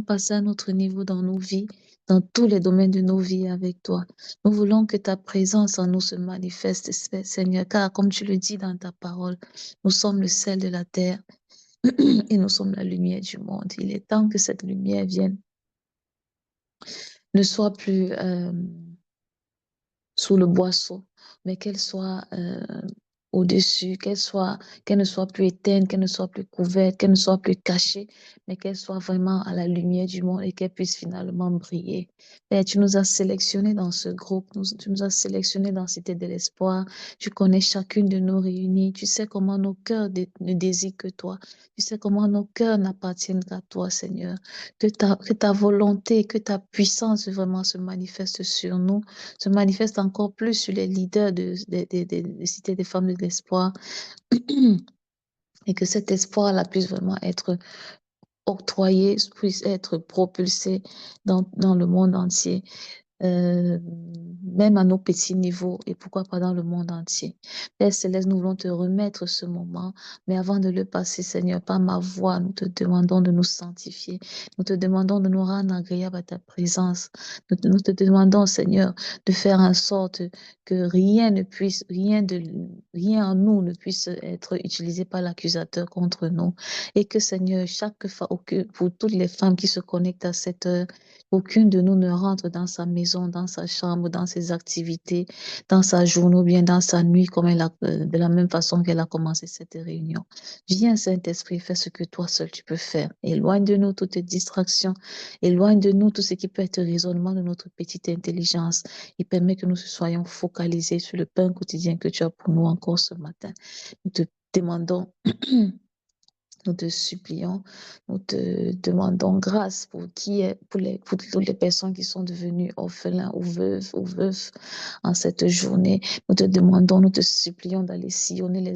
passer à un autre niveau dans nos vies, dans tous les domaines de nos vies avec toi. Nous voulons que ta présence en nous se manifeste, Seigneur, car comme tu le dis dans ta parole, nous sommes le sel de la terre et nous sommes la lumière du monde. Il est temps que cette lumière vienne, ne soit plus sous le boisseau, mais qu'elle soit au-dessus, qu'elle ne soit plus éteinte, qu'elle ne soit plus couverte, qu'elle ne soit plus cachée, mais qu'elle soit vraiment à la lumière du monde et qu'elle puisse finalement briller. Père, tu nous as sélectionnés dans ce groupe, tu nous as sélectionnés dans Cité de l'Espoir. Tu connais chacune de nos réunies. Tu sais comment nos cœurs ne désirent que toi. Tu sais comment nos cœurs n'appartiennent qu'à toi, Seigneur. Que ta volonté, que ta puissance vraiment se manifeste sur nous, se manifeste encore plus sur les leaders de Cité des femmes de l'espoir et que cet espoir-là puisse vraiment être octroyé, puisse être propulsé dans le monde entier. Même à nos petits niveaux et pourquoi pas dans le monde entier. Père Céleste, nous voulons te remettre ce moment, mais avant de le passer, Seigneur, par ma voix, nous te demandons de nous sanctifier, nous te demandons de nous rendre agréables à ta présence, nous te demandons, Seigneur, de faire en sorte que rien en nous ne puisse être utilisé par l'accusateur contre nous et que, Seigneur, pour toutes les femmes qui se connectent à cette heure, aucune de nous ne rentre dans sa maison, dans sa chambre, dans ses activités, dans sa journée ou bien dans sa nuit, de la même façon qu'elle a commencé cette réunion. Viens, Saint-Esprit, fais ce que toi seul tu peux faire. Éloigne de nous toutes distractions. Éloigne de nous tout ce qui peut être raisonnement de notre petite intelligence. Il permet que nous soyons focalisés sur le pain quotidien que tu as pour nous encore ce matin. Nous te demandons nous te supplions, nous te demandons grâce pour toutes les personnes qui sont devenues orphelins ou veuves en cette journée. Nous te demandons, nous te supplions d'aller sillonner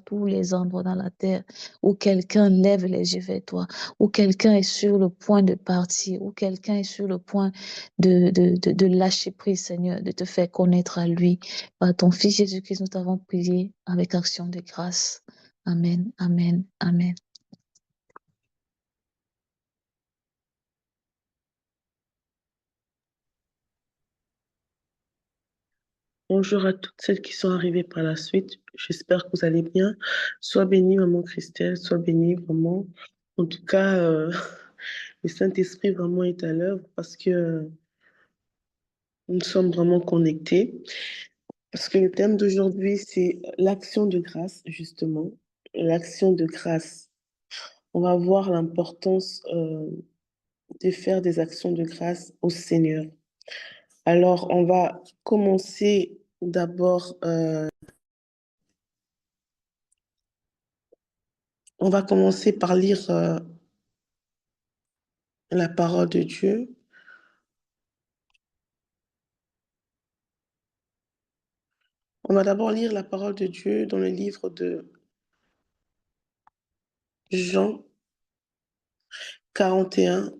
tous les endroits dans la terre où quelqu'un lève les yeux vers toi, où quelqu'un est sur le point de partir, où quelqu'un est sur le point de lâcher prise, Seigneur, de te faire connaître à lui. Par ton Fils Jésus-Christ, nous t'avons prié avec action de grâce. Amen, amen, amen. Bonjour à toutes celles qui sont arrivées par la suite. J'espère que vous allez bien. Sois bénie, maman Christelle, sois bénie, vraiment. En tout cas, le Saint-Esprit vraiment est à l'œuvre parce que nous sommes vraiment connectés. Parce que le thème d'aujourd'hui, c'est l'action de grâce, justement. L'action de grâce. On va voir l'importance de faire des actions de grâce au Seigneur. Alors, on va commencer d'abord... On va commencer par lire la parole de Dieu. On va d'abord lire la parole de Dieu dans le livre de Jean 41.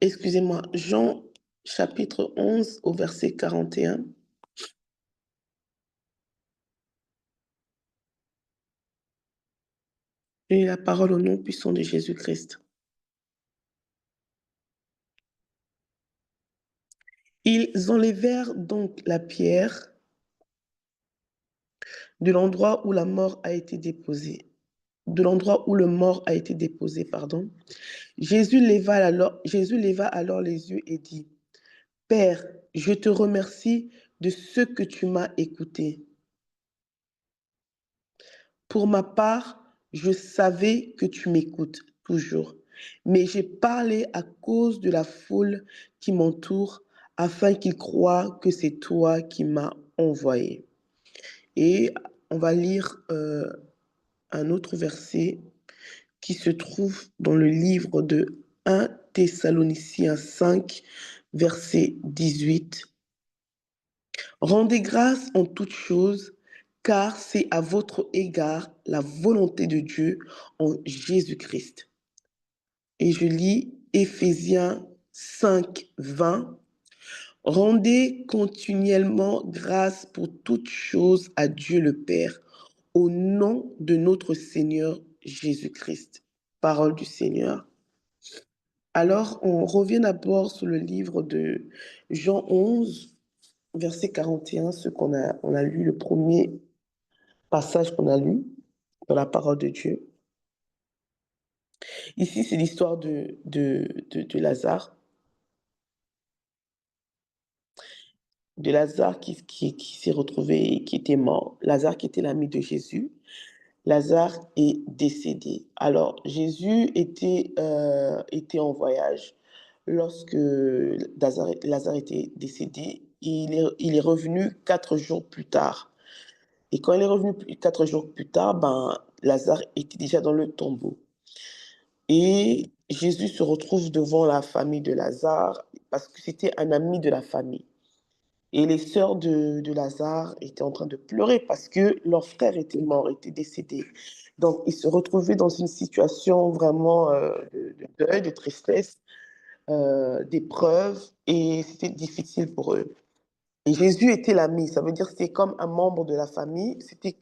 Excusez-moi, Jean chapitre 11 au verset 41. Et la parole au nom puissant de Jésus-Christ. Ils enlevèrent donc la pierre de l'endroit où la mort a été déposée. De l'endroit où le mort a été déposé, pardon. Jésus leva alors les yeux et dit, Père, je te remercie de ce que tu m'as écouté. Pour ma part, je savais que tu m'écoutes toujours, mais j'ai parlé à cause de la foule qui m'entoure, afin qu'ils croient que c'est toi qui m'as envoyé. Et on va lire un autre verset qui se trouve dans le livre de 1 Thessaloniciens 5, verset 18. Rendez grâce en toutes choses, car c'est à votre égard la volonté de Dieu en Jésus-Christ. Et je lis Éphésiens 5, 20. Rendez continuellement grâce pour toutes choses à Dieu le Père, au nom de notre Seigneur Jésus-Christ. Parole du Seigneur. Alors, on revient d'abord sur le livre de Jean 11, verset 41, on a lu, le premier passage qu'on a lu dans la parole de Dieu. Ici, c'est l'histoire de Lazare. De Lazare qui s'est retrouvé, qui était mort. Lazare qui était l'ami de Jésus. Lazare est décédé. Alors, Jésus était en voyage lorsque Lazare était décédé. Il est revenu 4 jours plus tard. Et quand il est revenu 4 jours plus tard, ben, Lazare était déjà dans le tombeau. Et Jésus se retrouve devant la famille de Lazare parce que c'était un ami de la famille. Et les sœurs de Lazare étaient en train de pleurer parce que leur frère était mort, était décédé. Donc, ils se retrouvaient dans une situation vraiment de deuil, de tristesse, d'épreuve, et c'était difficile pour eux. Et Jésus était l'ami, ça veut dire que c'était comme un membre de la famille, c'était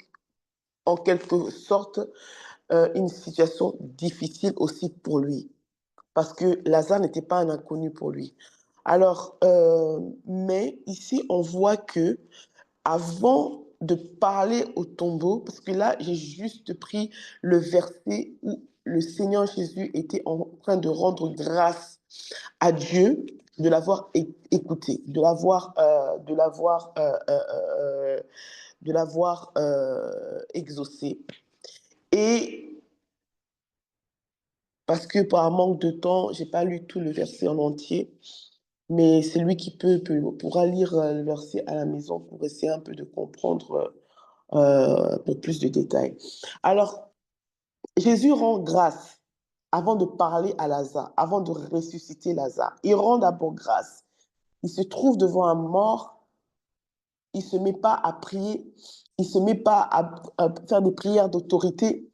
en quelque sorte une situation difficile aussi pour lui, parce que Lazare n'était pas un inconnu pour lui. Alors, mais ici, on voit que avant de parler au tombeau, parce que là, j'ai juste pris le verset où le Seigneur Jésus était en train de rendre grâce à Dieu de l'avoir écouté, de l'avoir exaucé. Et parce que par manque de temps, j'ai pas lu tout le verset en entier, mais c'est lui qui pourra lire le verset à la maison pour essayer un peu de comprendre pour plus de détails. Alors, Jésus rend grâce avant de parler à Lazare, avant de ressusciter Lazare. Il rend d'abord grâce. Il se trouve devant un mort, il ne se met pas à prier, il ne se met pas à faire des prières d'autorité,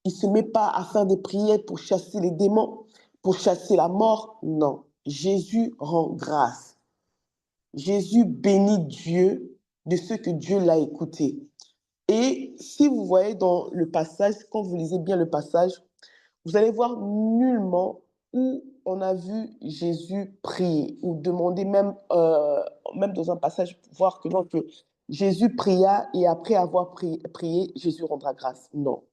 il ne se met pas à faire des prières pour chasser les démons, pour chasser la mort. Non, Jésus rend grâce. Jésus bénit Dieu de ce que Dieu l'a écouté. Et si vous voyez dans le passage, quand vous lisez bien le passage, vous allez voir nullement où on a vu Jésus prier ou demander, même dans un passage, voir que Jésus pria et après avoir prié, Jésus rendra grâce. Non.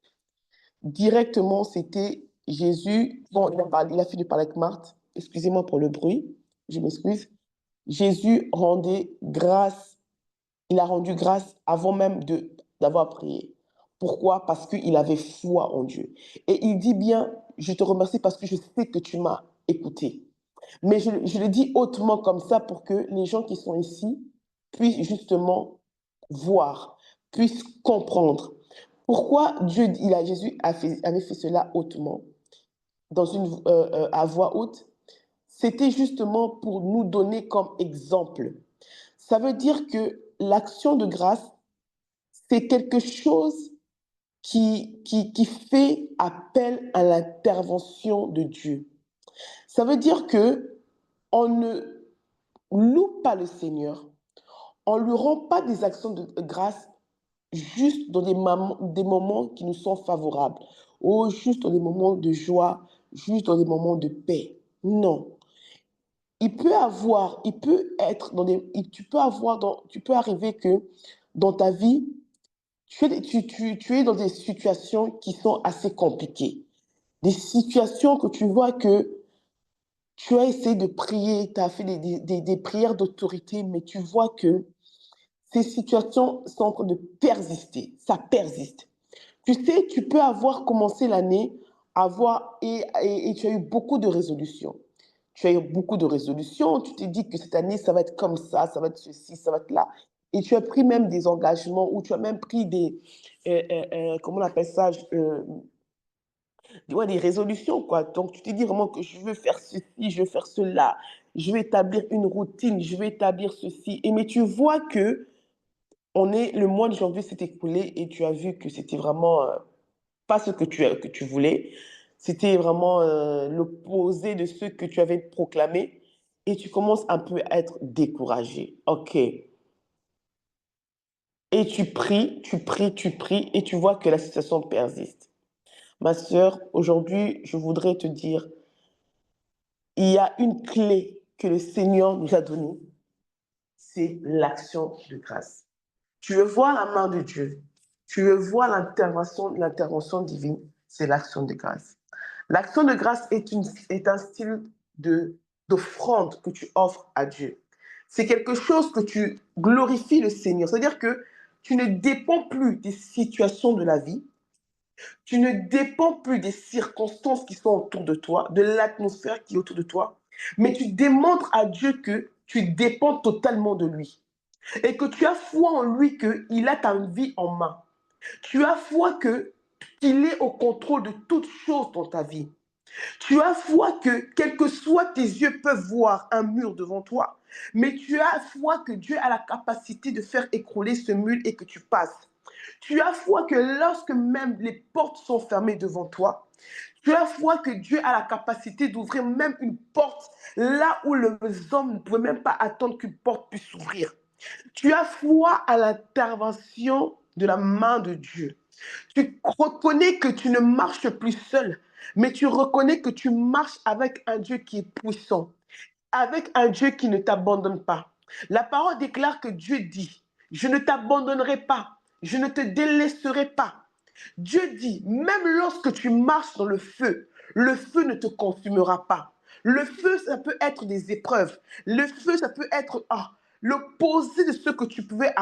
Directement, c'était Jésus. Bon, il a fini de parler avec Marthe. Excusez-moi pour le bruit, je m'excuse. Jésus rendait grâce, il a rendu grâce avant même d'avoir prié. Pourquoi? Parce qu'il avait foi en Dieu. Et il dit bien, je te remercie parce que je sais que tu m'as écouté. Mais je le dis hautement comme ça pour que les gens qui sont ici puissent justement voir, puissent comprendre. Pourquoi Jésus avait fait cela hautement, à voix haute? C'était justement pour nous donner comme exemple. Ça veut dire que l'action de grâce, c'est quelque chose qui fait appel à l'intervention de Dieu. Ça veut dire que on ne loue pas le Seigneur, on ne lui rend pas des actions de grâce juste dans des moments qui nous sont favorables, ou juste dans des moments de joie, juste dans des moments de paix. Non. Il peut être dans des, tu peux arriver que dans ta vie, tu es dans des situations qui sont assez compliquées. Des situations que tu vois que tu as essayé de prier, tu as fait des prières d'autorité, mais tu vois que ces situations sont en train de persister. Ça persiste. Tu sais, tu peux avoir commencé l'année et tu as eu beaucoup de résolutions. Tu as eu beaucoup de résolutions, tu t'es dit que cette année, ça va être comme ça va être ceci, ça va être là. Et tu as pris même des engagements ou tu as même pris comment on appelle ça, ouais, des résolutions, quoi. Donc, tu t'es dit vraiment que je veux faire ceci, je veux faire cela, je vais établir une routine, je vais établir ceci. Mais tu vois que le mois de janvier s'est écoulé et tu as vu que c'était vraiment pas ce que tu voulais. C'était vraiment l'opposé de ce que tu avais proclamé. Et tu commences un peu à être découragé. OK. Et tu pries, tu pries, tu pries, et tu vois que la situation persiste. Ma sœur, aujourd'hui, je voudrais te dire, il y a une clé que le Seigneur nous a donnée, c'est l'action de grâce. Tu veux voir la main de Dieu, tu veux voir l'intervention divine, c'est l'action de grâce. L'action de grâce est un style d'offrande que tu offres à Dieu. C'est quelque chose que tu glorifies le Seigneur. C'est-à-dire que tu ne dépends plus des situations de la vie, tu ne dépends plus des circonstances qui sont autour de toi, de l'atmosphère qui est autour de toi, mais tu démontres à Dieu que tu dépends totalement de lui et que tu as foi en lui qu'il a ta vie en main. Tu as foi qu'il est au contrôle de toutes choses dans ta vie. Tu as foi que, quel que soit tes yeux peuvent voir un mur devant toi, mais tu as foi que Dieu a la capacité de faire écrouler ce mur et que tu passes. Tu as foi que lorsque même les portes sont fermées devant toi, tu as foi que Dieu a la capacité d'ouvrir même une porte là où les hommes ne pouvaient même pas attendre qu'une porte puisse s'ouvrir. Tu as foi à l'intervention de la main de Dieu. Tu reconnais que tu ne marches plus seul, mais tu reconnais que tu marches avec un Dieu qui est puissant, avec un Dieu qui ne t'abandonne pas. La parole déclare que Dieu dit, je ne t'abandonnerai pas, je ne te délaisserai pas. Dieu dit, même lorsque tu marches dans le feu ne te consumera pas. Le feu, ça peut être des épreuves. Le feu, ça peut être l'opposé de ce que tu pouvais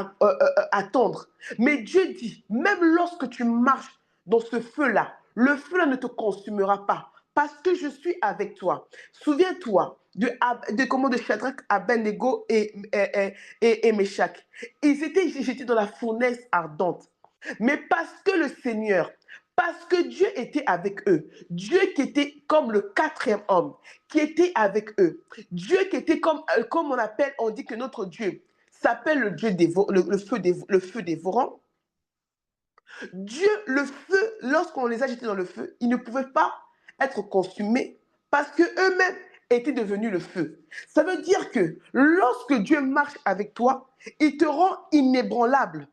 attendre. Mais Dieu dit, même lorsque tu marches dans ce feu-là, le feu-là ne te consumera pas parce que je suis avec toi. Souviens-toi de Shadrach, Abednego et Meshach. Ils étaient jetés dans la fournaise ardente. Mais parce que le Seigneur, parce que Dieu était avec eux, Dieu qui était comme le quatrième homme, qui était avec eux, Dieu qui était comme on dit que notre Dieu s'appelle le Dieu le feu dévorant. Dieu, le feu, lorsqu'on les a jetés dans le feu, ils ne pouvaient pas être consumés parce qu'eux-mêmes étaient devenus le feu. Ça veut dire que lorsque Dieu marche avec toi, il te rend inébranlable.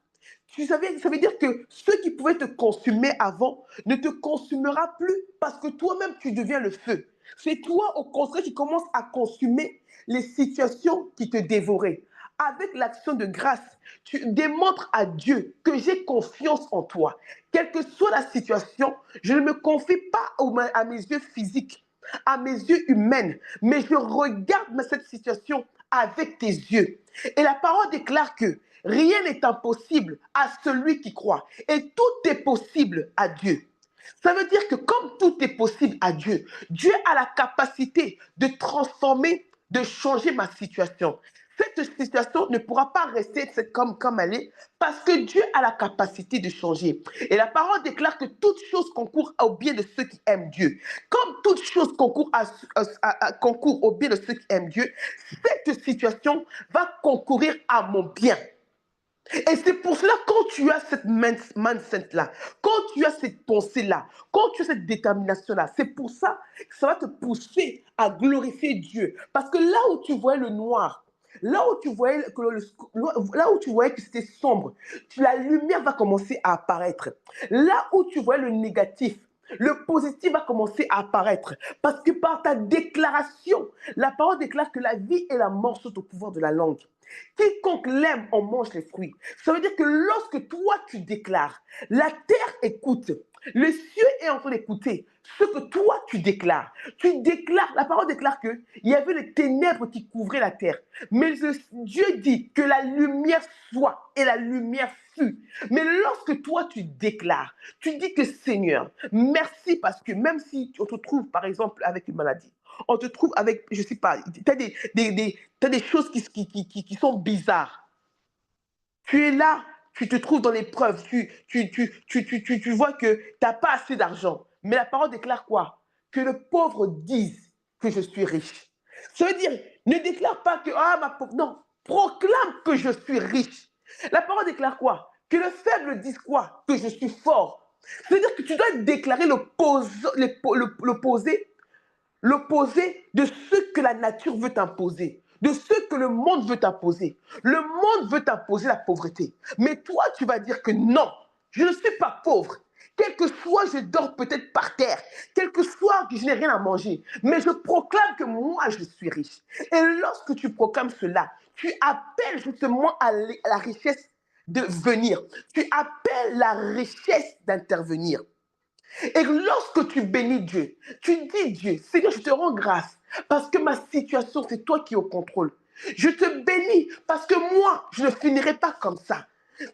Ça veut dire que ce qui pouvait te consumer avant ne te consumera plus parce que toi-même, tu deviens le feu. C'est toi, au contraire, qui commences à consumer les situations qui te dévoraient. Avec l'action de grâce, tu démontres à Dieu que j'ai confiance en toi. Quelle que soit la situation, je ne me confie pas à mes yeux physiques, à mes yeux humains, mais je regarde cette situation avec tes yeux. Et la parole déclare que rien n'est impossible à celui qui croit. Et tout est possible à Dieu. Ça veut dire que comme tout est possible à Dieu, Dieu a la capacité de transformer, de changer ma situation. Cette situation ne pourra pas rester comme elle est parce que Dieu a la capacité de changer. Et la parole déclare que toute chose concourt au bien de ceux qui aiment Dieu. Comme toute chose concourt au bien de ceux qui aiment Dieu, cette situation va concourir à mon bien. Et c'est pour cela, quand tu as cette mindset-là, quand tu as cette pensée-là, quand tu as cette détermination-là, c'est pour ça que ça va te pousser à glorifier Dieu. Parce que là où tu voyais le noir, là où tu voyais que c'était sombre, la lumière va commencer à apparaître. Là où tu voyais le négatif, le positif va commencer à apparaître. Parce que par ta déclaration, la parole déclare que la vie et la mort sont au pouvoir de la langue. Quiconque l'aime en mange les fruits. Ça veut dire que lorsque toi tu déclares, la terre écoute, le ciel est en train d'écouter ce que toi tu déclares. Tu déclares, la parole déclare qu'il y avait les ténèbres qui couvraient la terre. Mais Dieu dit que la lumière soit et la lumière fut. Mais lorsque toi tu déclares, tu dis que Seigneur, merci parce que même si on te trouve par exemple avec une maladie, on te trouve avec, je ne sais pas, tu as des choses qui sont bizarres. Tu es là, tu te trouves dans l'épreuve, tu vois que tu n'as pas assez d'argent. Mais la parole déclare quoi? Que le pauvre dise que je suis riche. Ça veut dire, ne déclare pas que, ma pauvre, non, proclame que je suis riche. La parole déclare quoi? Que le faible dise quoi? Que je suis fort. C'est-à-dire que tu dois déclarer l'opposé de ce que la nature veut t'imposer, de ce que le monde veut t'imposer. Le monde veut t'imposer la pauvreté. Mais toi, tu vas dire que non, je ne suis pas pauvre. quel que soit, je dors peut-être par terre, quel que soit que je n'ai rien à manger, mais je proclame que moi, je suis riche. Et lorsque tu proclames cela, tu appelles justement à la richesse de venir. Tu appelles la richesse d'intervenir. Et lorsque tu bénis Dieu, tu dis Dieu, Seigneur, je te rends grâce parce que ma situation, c'est toi qui es au contrôle. Je te bénis parce que moi, je ne finirai pas comme ça.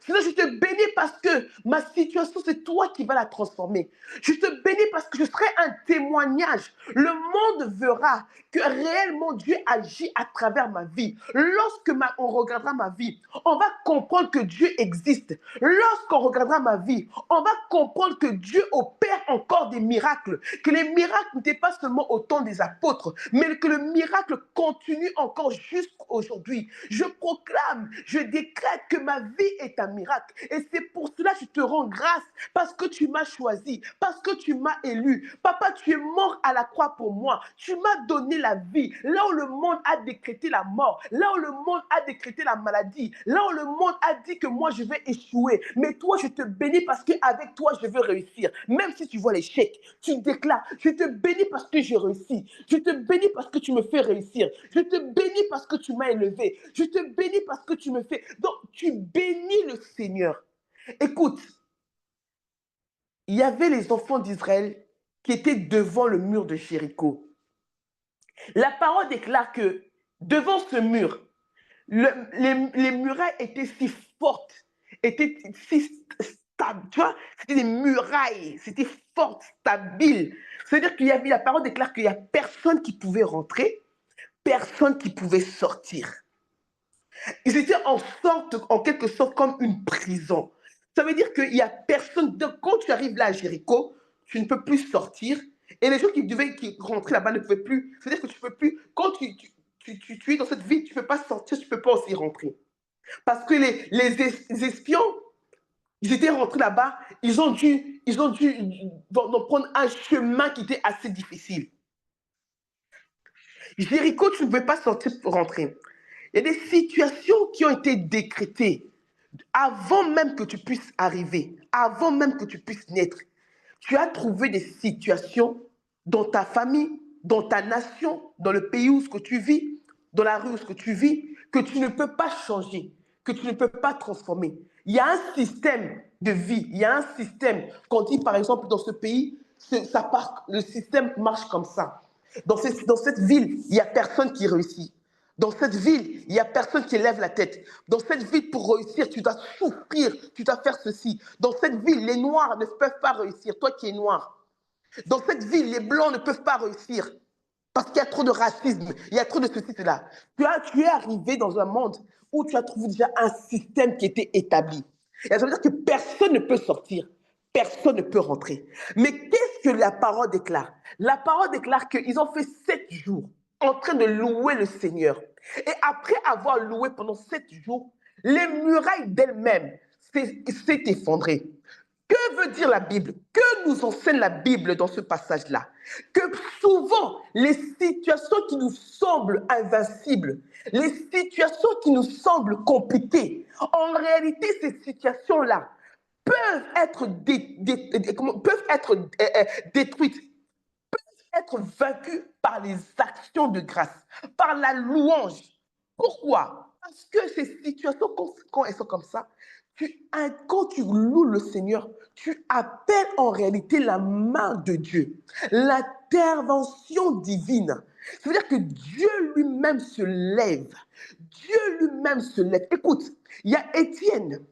Seigneur, je te bénis parce que ma situation, c'est toi qui vas la transformer. Je te bénis parce que je serai un témoignage. Le monde verra que réellement Dieu agit à travers ma vie. Lorsque on regardera ma vie, on va comprendre que Dieu existe. Lorsqu'on regardera ma vie, on va comprendre que Dieu opère encore des miracles. Que les miracles n'étaient pas seulement au temps des apôtres, mais que le miracle continue encore jusqu'à aujourd'hui. Je proclame, je décrète que ma vie est un miracle. Et c'est pour cela que je te rends grâce, parce que tu m'as choisi, parce que tu m'as élu. Papa, tu es mort à la croix pour moi. Tu m'as donné la vie. Là où le monde a décrété la mort, là où le monde a décrété la maladie, là où le monde a dit que moi je vais échouer. Mais toi, je te bénis parce qu'avec toi, je veux réussir. Même si tu vois l'échec, tu déclares, je te bénis parce que j'ai réussi. Je te bénis parce que tu me fais réussir. Je te bénis parce que tu m'as élevé. Je te bénis parce que tu me fais. Donc, tu bénis le Seigneur. Écoute, il y avait les enfants d'Israël qui étaient devant le mur de Jéricho. La parole déclare que devant ce mur, les murailles étaient si fortes, étaient si stables, tu vois, c'était des murailles, c'était fort, stable. C'est-à-dire qu'il y avait, la parole déclare qu'il n'y a personne qui pouvait rentrer, personne qui pouvait sortir. Ils étaient en quelque sorte comme une prison. Ça veut dire qu'il n'y a personne, quand tu arrives là à Jéricho, tu ne peux plus sortir, et les gens qui rentraient là-bas ne pouvaient plus. C'est-à-dire que tu ne peux plus, quand tu es dans cette ville, tu ne peux pas sortir, tu ne peux pas aussi rentrer. Parce que les espions, ils étaient rentrés là-bas, ils ont dû prendre un chemin qui était assez difficile. Jéricho, tu ne pouvais pas sortir pour rentrer. Il y a des situations qui ont été décrétées avant même que tu puisses arriver, avant même que tu puisses naître. Tu as trouvé des situations dans ta famille, dans ta nation, dans le pays où ce que tu vis, dans la rue où ce que tu vis, que tu ne peux pas changer, que tu ne peux pas transformer. Il y a un système de vie, il y a un système. Quand on dit par exemple dans ce pays, le système marche comme ça. Dans cette ville, il n'y a personne qui réussit. Dans cette ville, il n'y a personne qui lève la tête. Dans cette ville, pour réussir, tu dois souffrir, tu dois faire ceci. Dans cette ville, les Noirs ne peuvent pas réussir, toi qui es noir. Dans cette ville, les Blancs ne peuvent pas réussir parce qu'il y a trop de racisme, il y a trop de ceci, cela. Tu es arrivé dans un monde où tu as trouvé déjà un système qui était établi. Et ça veut dire que personne ne peut sortir, personne ne peut rentrer. Mais qu'est-ce que la parole déclare? La parole déclare qu'ils ont fait 7 jours en train de louer le Seigneur. Et après avoir loué pendant 7 jours, les murailles d'elles-mêmes s'est effondrées. Que veut dire la Bible? Que nous enseigne la Bible dans ce passage-là? Que souvent, les situations qui nous semblent invincibles, les situations qui nous semblent compliquées, en réalité, ces situations-là peuvent être, peuvent être détruites, être vaincues par les actions de grâce, par la louange. Pourquoi? Parce que ces situations, quand elles sont comme ça, quand tu loues le Seigneur, tu appelles en réalité la main de Dieu, l'intervention divine. Ça veut dire que Dieu lui-même se lève. Dieu lui-même se lève. Écoute, il y a Étienne.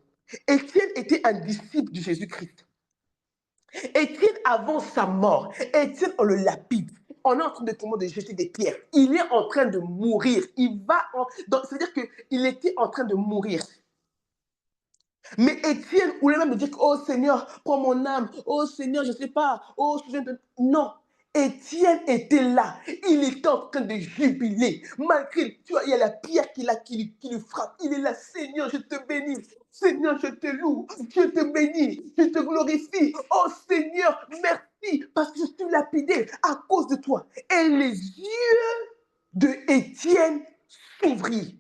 Étienne était un disciple de Jésus-Christ. Étienne, avant sa mort, Étienne, on le lapide. On est en train de jeter des pierres. Il est en train de mourir. C'est-à-dire qu'il était en train de mourir. Mais Étienne voulait même me dire, oh Seigneur, prends mon âme. Oh Seigneur, je ne sais pas. Oh, je viens de... Non. Étienne était là. Il était en train de jubiler. Malgré, tu vois, il y a la pierre qui le frappe. Il est là, Seigneur, je te bénis. Seigneur, je te loue. Je te bénis. Je te glorifie. Oh Seigneur, merci. Parce que je suis lapidé à cause de toi. Et les yeux de Étienne s'ouvrirent.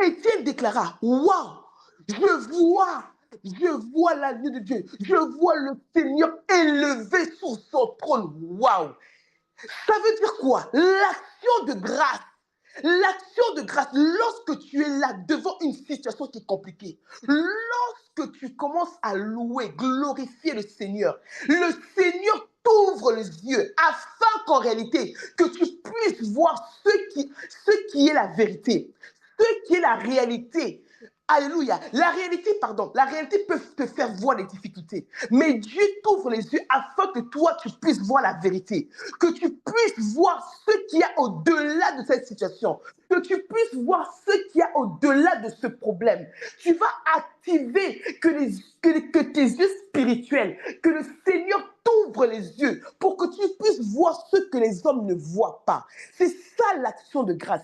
Étienne déclara, waouh, je vois Je vois l'agneau de Dieu. Je vois le Seigneur élevé sur son trône. Waouh! Ça veut dire quoi? L'action de grâce. L'action de grâce, lorsque tu es là devant une situation qui est compliquée, lorsque tu commences à louer, glorifier le Seigneur t'ouvre les yeux afin qu'en réalité, que tu puisses voir ce qui est la vérité, ce qui est la réalité. Alléluia. La réalité peut te faire voir les difficultés. Mais Dieu t'ouvre les yeux afin que toi, tu puisses voir la vérité. Que tu puisses voir ce qu'il y a au-delà de cette situation. Que tu puisses voir ce qu'il y a au-delà de ce problème. Tu vas activer que tes yeux spirituels, que le Seigneur t'ouvre les yeux pour que tu puisses voir ce que les hommes ne voient pas. C'est ça l'action de grâce.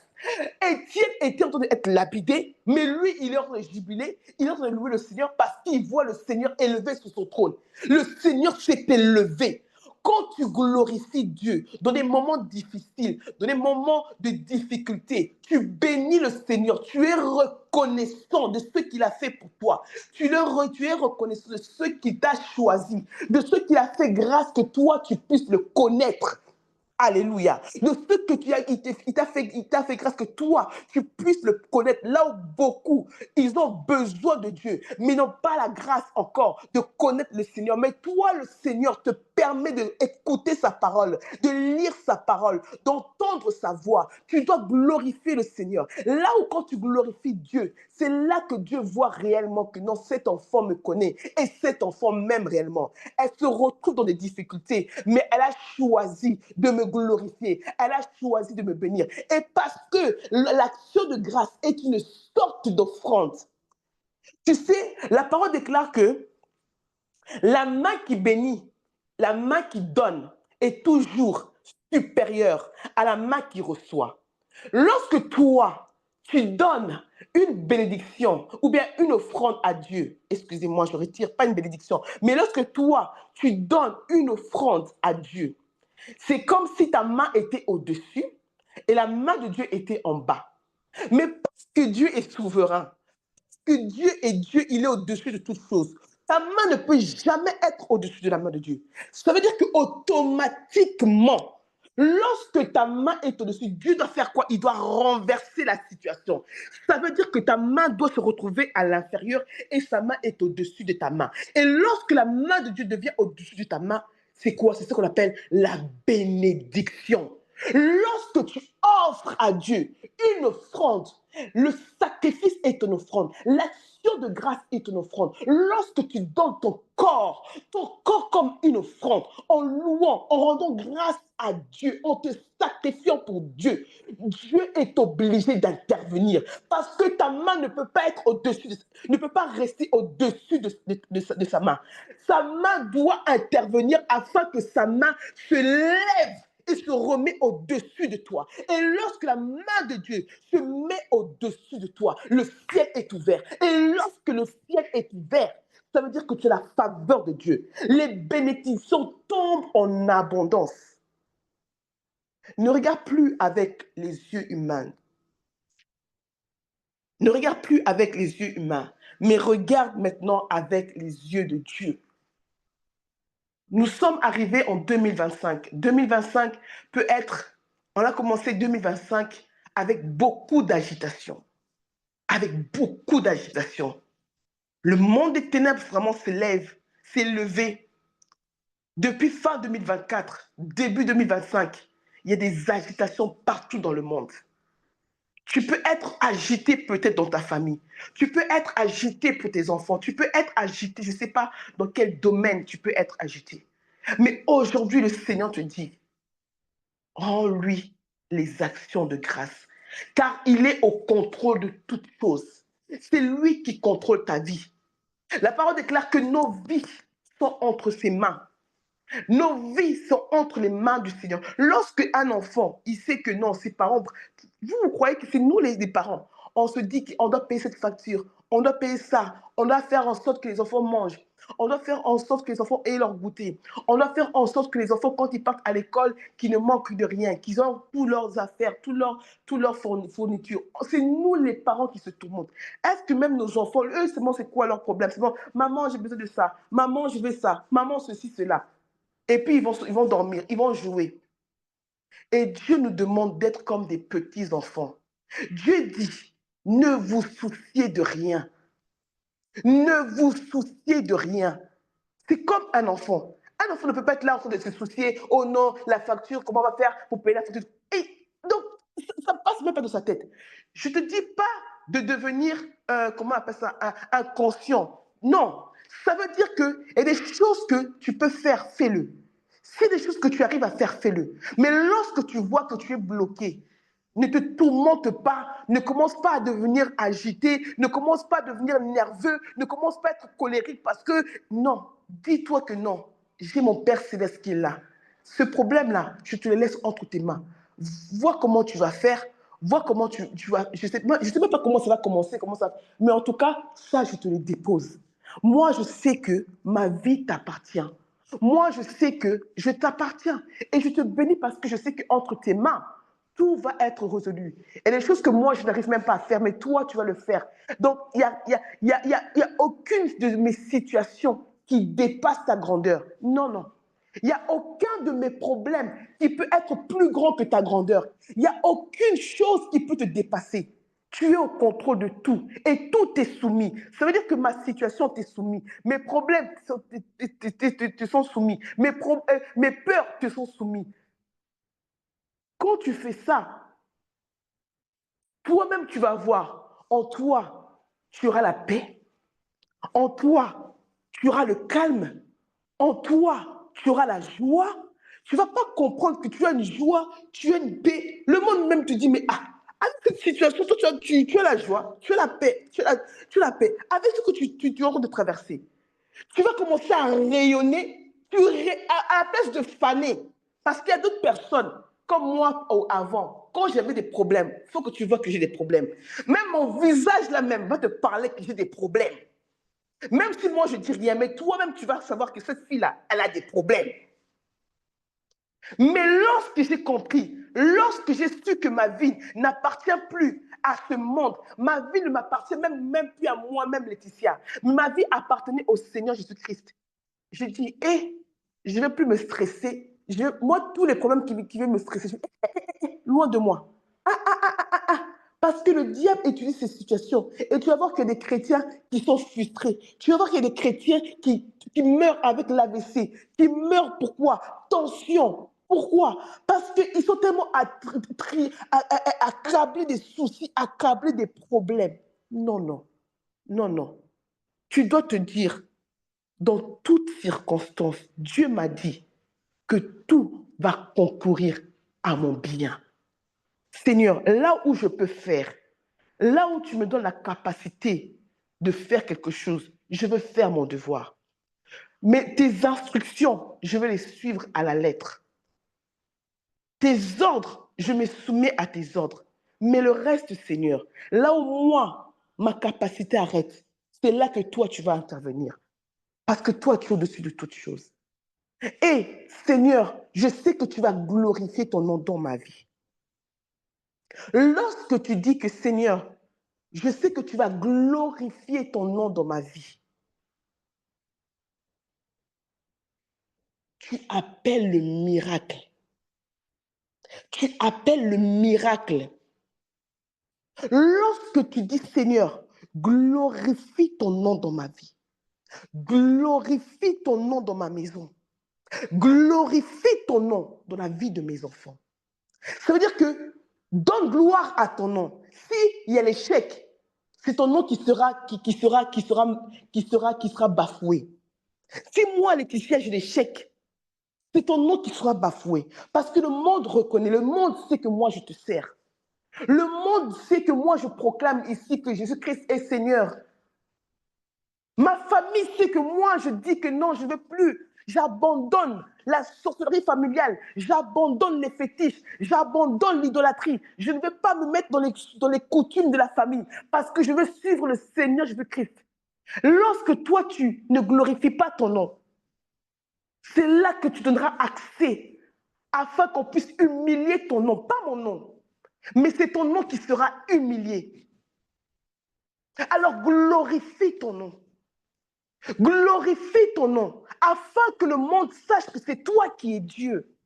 Étienne était en train d'être lapidé, mais lui, il est en train de jubiler, il est en train de louer le Seigneur parce qu'il voit le Seigneur élevé sur son trône. Le Seigneur s'est élevé. Quand tu glorifies Dieu dans des moments difficiles, dans des moments de difficulté, tu bénis le Seigneur, tu es reconnaissant de ce qu'il a fait pour toi. Tu es reconnaissant de ce qu'il t'a choisi, de ce qu'il a fait grâce que toi, tu puisses le connaître. Alléluia. De ce que il t'a fait grâce que toi, tu puisses le connaître. Là où beaucoup, ils ont besoin de Dieu, mais n'ont pas la grâce encore de connaître le Seigneur. Mais toi, le Seigneur te permet d'écouter sa parole, de lire sa parole, d'entendre sa voix. Tu dois glorifier le Seigneur. Là où quand tu glorifies Dieu, c'est là que Dieu voit réellement que non, cet enfant me connaît et cet enfant m'aime réellement. Elle se retrouve dans des difficultés, mais elle a choisi de me glorifier. Elle a choisi de me bénir. Et parce que l'action de grâce est une sorte d'offrande. Tu sais, la parole déclare que la main qui bénit, la main qui donne est toujours supérieure à la main qui reçoit. Lorsque toi, tu donnes une bénédiction ou bien une offrande à Dieu, excusez-moi, je retire pas une bénédiction, mais lorsque toi, tu donnes une offrande à Dieu, c'est comme si ta main était au-dessus et la main de Dieu était en bas. Mais parce que Dieu est souverain, que Dieu est Dieu, il est au-dessus de toutes choses. Ta main ne peut jamais être au-dessus de la main de Dieu. Ça veut dire qu'automatiquement, lorsque ta main est au-dessus, Dieu doit faire quoi? Il doit renverser la situation. Ça veut dire que ta main doit se retrouver à l'inférieur et sa main est au-dessus de ta main. Et lorsque la main de Dieu devient au-dessus de ta main, c'est quoi? C'est ce qu'on appelle la bénédiction. Lorsque tu offres à Dieu une offrande, le sacrifice est une offrande. L'action de grâce est une offrande. Lorsque tu donnes ton corps comme une offrande, en louant, en rendant grâce à Dieu, en te sacrifiant pour Dieu, Dieu est obligé d'intervenir parce que ta main ne peut pas être au-dessus, ne peut pas rester au-dessus de sa main. Sa main doit intervenir afin que sa main se lève et se remet au-dessus de toi. Et lorsque la main de Dieu se met au-dessus de toi, le ciel est ouvert. Et lorsque le ciel est ouvert, ça veut dire que tu as la faveur de Dieu. Les bénédictions tombent en abondance. Ne regarde plus avec les yeux humains. Ne regarde plus avec les yeux humains, mais regarde maintenant avec les yeux de Dieu. Nous sommes arrivés en 2025. 2025 peut être, on a commencé 2025 avec beaucoup d'agitation. Avec beaucoup d'agitation. Le monde des ténèbres vraiment s'est levé. Depuis fin 2024, début 2025, il y a des agitations partout dans le monde. Tu peux être agité peut-être dans ta famille. Tu peux être agité pour tes enfants. Tu peux être agité, je ne sais pas dans quel domaine tu peux être agité. Mais aujourd'hui, le Seigneur te dit, rends-lui les actions de grâce, car il est au contrôle de toutes choses. C'est lui qui contrôle ta vie. La parole déclare que nos vies sont entre ses mains. Nos vies sont entre les mains du Seigneur. Lorsque un enfant, il sait que non, ses parents, vous croyez que c'est nous les parents, on se dit qu'on doit payer cette facture, on doit payer ça, on doit faire en sorte que les enfants mangent. On doit faire en sorte que les enfants aient leur goûter. On doit faire en sorte que les enfants, quand ils partent à l'école, qu'ils ne manquent de rien, qu'ils ont toutes leurs affaires, toutes leurs fournitures. C'est nous, les parents, qui se tourmentent. Est-ce que même nos enfants, eux, c'est quoi leur problème? C'est bon, maman, j'ai besoin de ça. Maman, je veux ça. Maman, ceci, cela. Et puis, ils vont dormir, ils vont jouer. Et Dieu nous demande d'être comme des petits enfants. Dieu dit, ne vous souciez de rien. Ne vous souciez de rien. C'est comme un enfant. Un enfant ne peut pas être là en train de se soucier, oh non, la facture, comment on va faire pour payer la facture. Et donc, ça ne passe même pas dans sa tête. Je ne te dis pas de devenir, comment on appelle ça, inconscient. Non, ça veut dire qu'il y a des choses que tu peux faire, fais-le. C'est des choses que tu arrives à faire, fais-le. Mais lorsque tu vois que tu es bloqué, ne te tourmente pas, ne commence pas à devenir agité, ne commence pas à devenir nerveux, ne commence pas à être colérique parce que non, dis-toi que non, j'ai mon Père Céleste qui est là. Ce problème-là, je te le laisse entre tes mains. Vois comment tu vas faire, vois comment tu vas. Je sais même pas comment ça va commencer, mais en tout cas, ça, je te le dépose. Moi, je sais que ma vie t'appartient. Moi, je sais que je t'appartiens. Et je te bénis parce que je sais qu'entre tes mains, tout va être résolu. Et les choses que moi, je n'arrive même pas à faire, mais toi, tu vas le faire. Donc, il n'y a aucune de mes situations qui dépasse ta grandeur. Non, non. Il n'y a aucun de mes problèmes qui peut être plus grand que ta grandeur. Il n'y a aucune chose qui peut te dépasser. Tu es au contrôle de tout et tout est soumis. Ça veut dire que ma situation t'est soumise. Mes problèmes te sont soumis. Mes peurs te sont soumis. Quand tu fais ça, toi-même, tu vas voir, en toi, tu auras la paix. En toi, tu auras le calme. En toi, tu auras la joie. Tu ne vas pas comprendre que tu as une joie, tu as une paix. Le monde même te dit, mais avec cette situation, toi, tu as la joie, tu as la paix, tu as la paix. Avec ce que tu es en train de traverser, tu vas commencer à rayonner à la place de faner. Parce qu'il y a d'autres personnes, comme moi avant, quand j'avais des problèmes, il faut que tu vois que j'ai des problèmes. Même mon visage là même va te parler que j'ai des problèmes. Même si moi je dis rien, mais toi-même tu vas savoir que cette fille-là, elle a des problèmes. Mais lorsque j'ai compris, lorsque j'ai su que ma vie n'appartient plus à ce monde, ma vie ne m'appartient même plus à moi-même, Laetitia. Ma vie appartenait au Seigneur Jésus-Christ. Je dis, je ne vais plus me stresser. Moi, tous les problèmes qui veulent me stresser, loin de moi. Parce que le diable utilise ces situations. Et tu vas voir qu'il y a des chrétiens qui sont frustrés. Tu vas voir qu'il y a des chrétiens qui meurent avec l'AVC. Qui meurent pourquoi? Tension. Pourquoi? Parce qu'ils sont tellement accablés des soucis, accablés des problèmes. Non, non. Non, non. Tu dois te dire, dans toutes circonstances, Dieu m'a dit que tout va concourir à mon bien. Seigneur, là où je peux faire, là où tu me donnes la capacité de faire quelque chose, je veux faire mon devoir. Mais tes instructions, je veux les suivre à la lettre. Tes ordres, je me soumets à tes ordres. Mais le reste, Seigneur, là où moi, ma capacité arrête, c'est là que toi, tu vas intervenir. Parce que toi, tu es au-dessus de toutes choses. Et Seigneur, je sais que tu vas glorifier ton nom dans ma vie. Lorsque tu dis que Seigneur, je sais que tu vas glorifier ton nom dans ma vie, tu appelles le miracle. Tu appelles le miracle. Lorsque tu dis Seigneur, glorifie ton nom dans ma vie. Glorifie ton nom dans ma maison. Glorifie ton nom dans la vie de mes enfants. Ça veut dire que donne gloire à ton nom. S'il y a l'échec, c'est ton nom qui sera bafoué. Si moi, Laetitia, j'ai l'échec, c'est ton nom qui sera bafoué. Parce que le monde reconnaît, le monde sait que moi, je te sers. Le monde sait que moi, je proclame ici que Jésus-Christ est Seigneur. Ma famille sait que moi, je dis que non, je ne veux plus. J'abandonne la sorcellerie familiale. J'abandonne les fétiches. J'abandonne l'idolâtrie. Je ne veux pas me mettre dans les coutumes de la famille parce que je veux suivre le Seigneur Jésus-Christ. Lorsque toi, tu ne glorifies pas ton nom, c'est là que tu donneras accès afin qu'on puisse humilier ton nom, pas mon nom, mais c'est ton nom qui sera humilié. Alors glorifie ton nom. Glorifie ton nom afin que le monde sache que c'est toi qui es Dieu.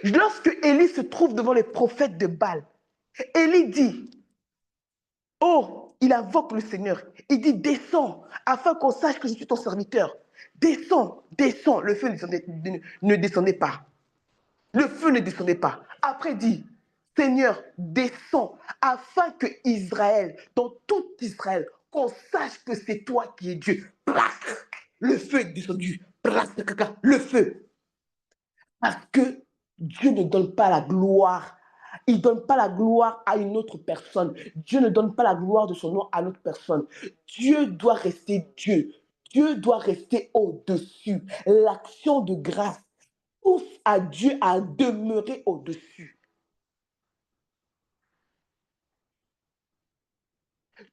Lorsque Élie se trouve devant les prophètes de Baal, Élie dit, oh, il invoque le Seigneur. Il dit, descends afin qu'on sache que je suis ton serviteur. Descends, descends. Le feu ne descendait pas. Le feu ne descendait pas. Après, il dit, Seigneur, descends afin que Israël, dans tout Israël, qu'on sache que c'est toi qui es Dieu. Le feu est descendu. Le feu. Parce que Dieu ne donne pas la gloire. Il ne donne pas la gloire à une autre personne. Dieu ne donne pas la gloire de son nom à une autre personne. Dieu doit rester Dieu. Dieu doit rester au-dessus. L'action de grâce pousse à Dieu à demeurer au-dessus.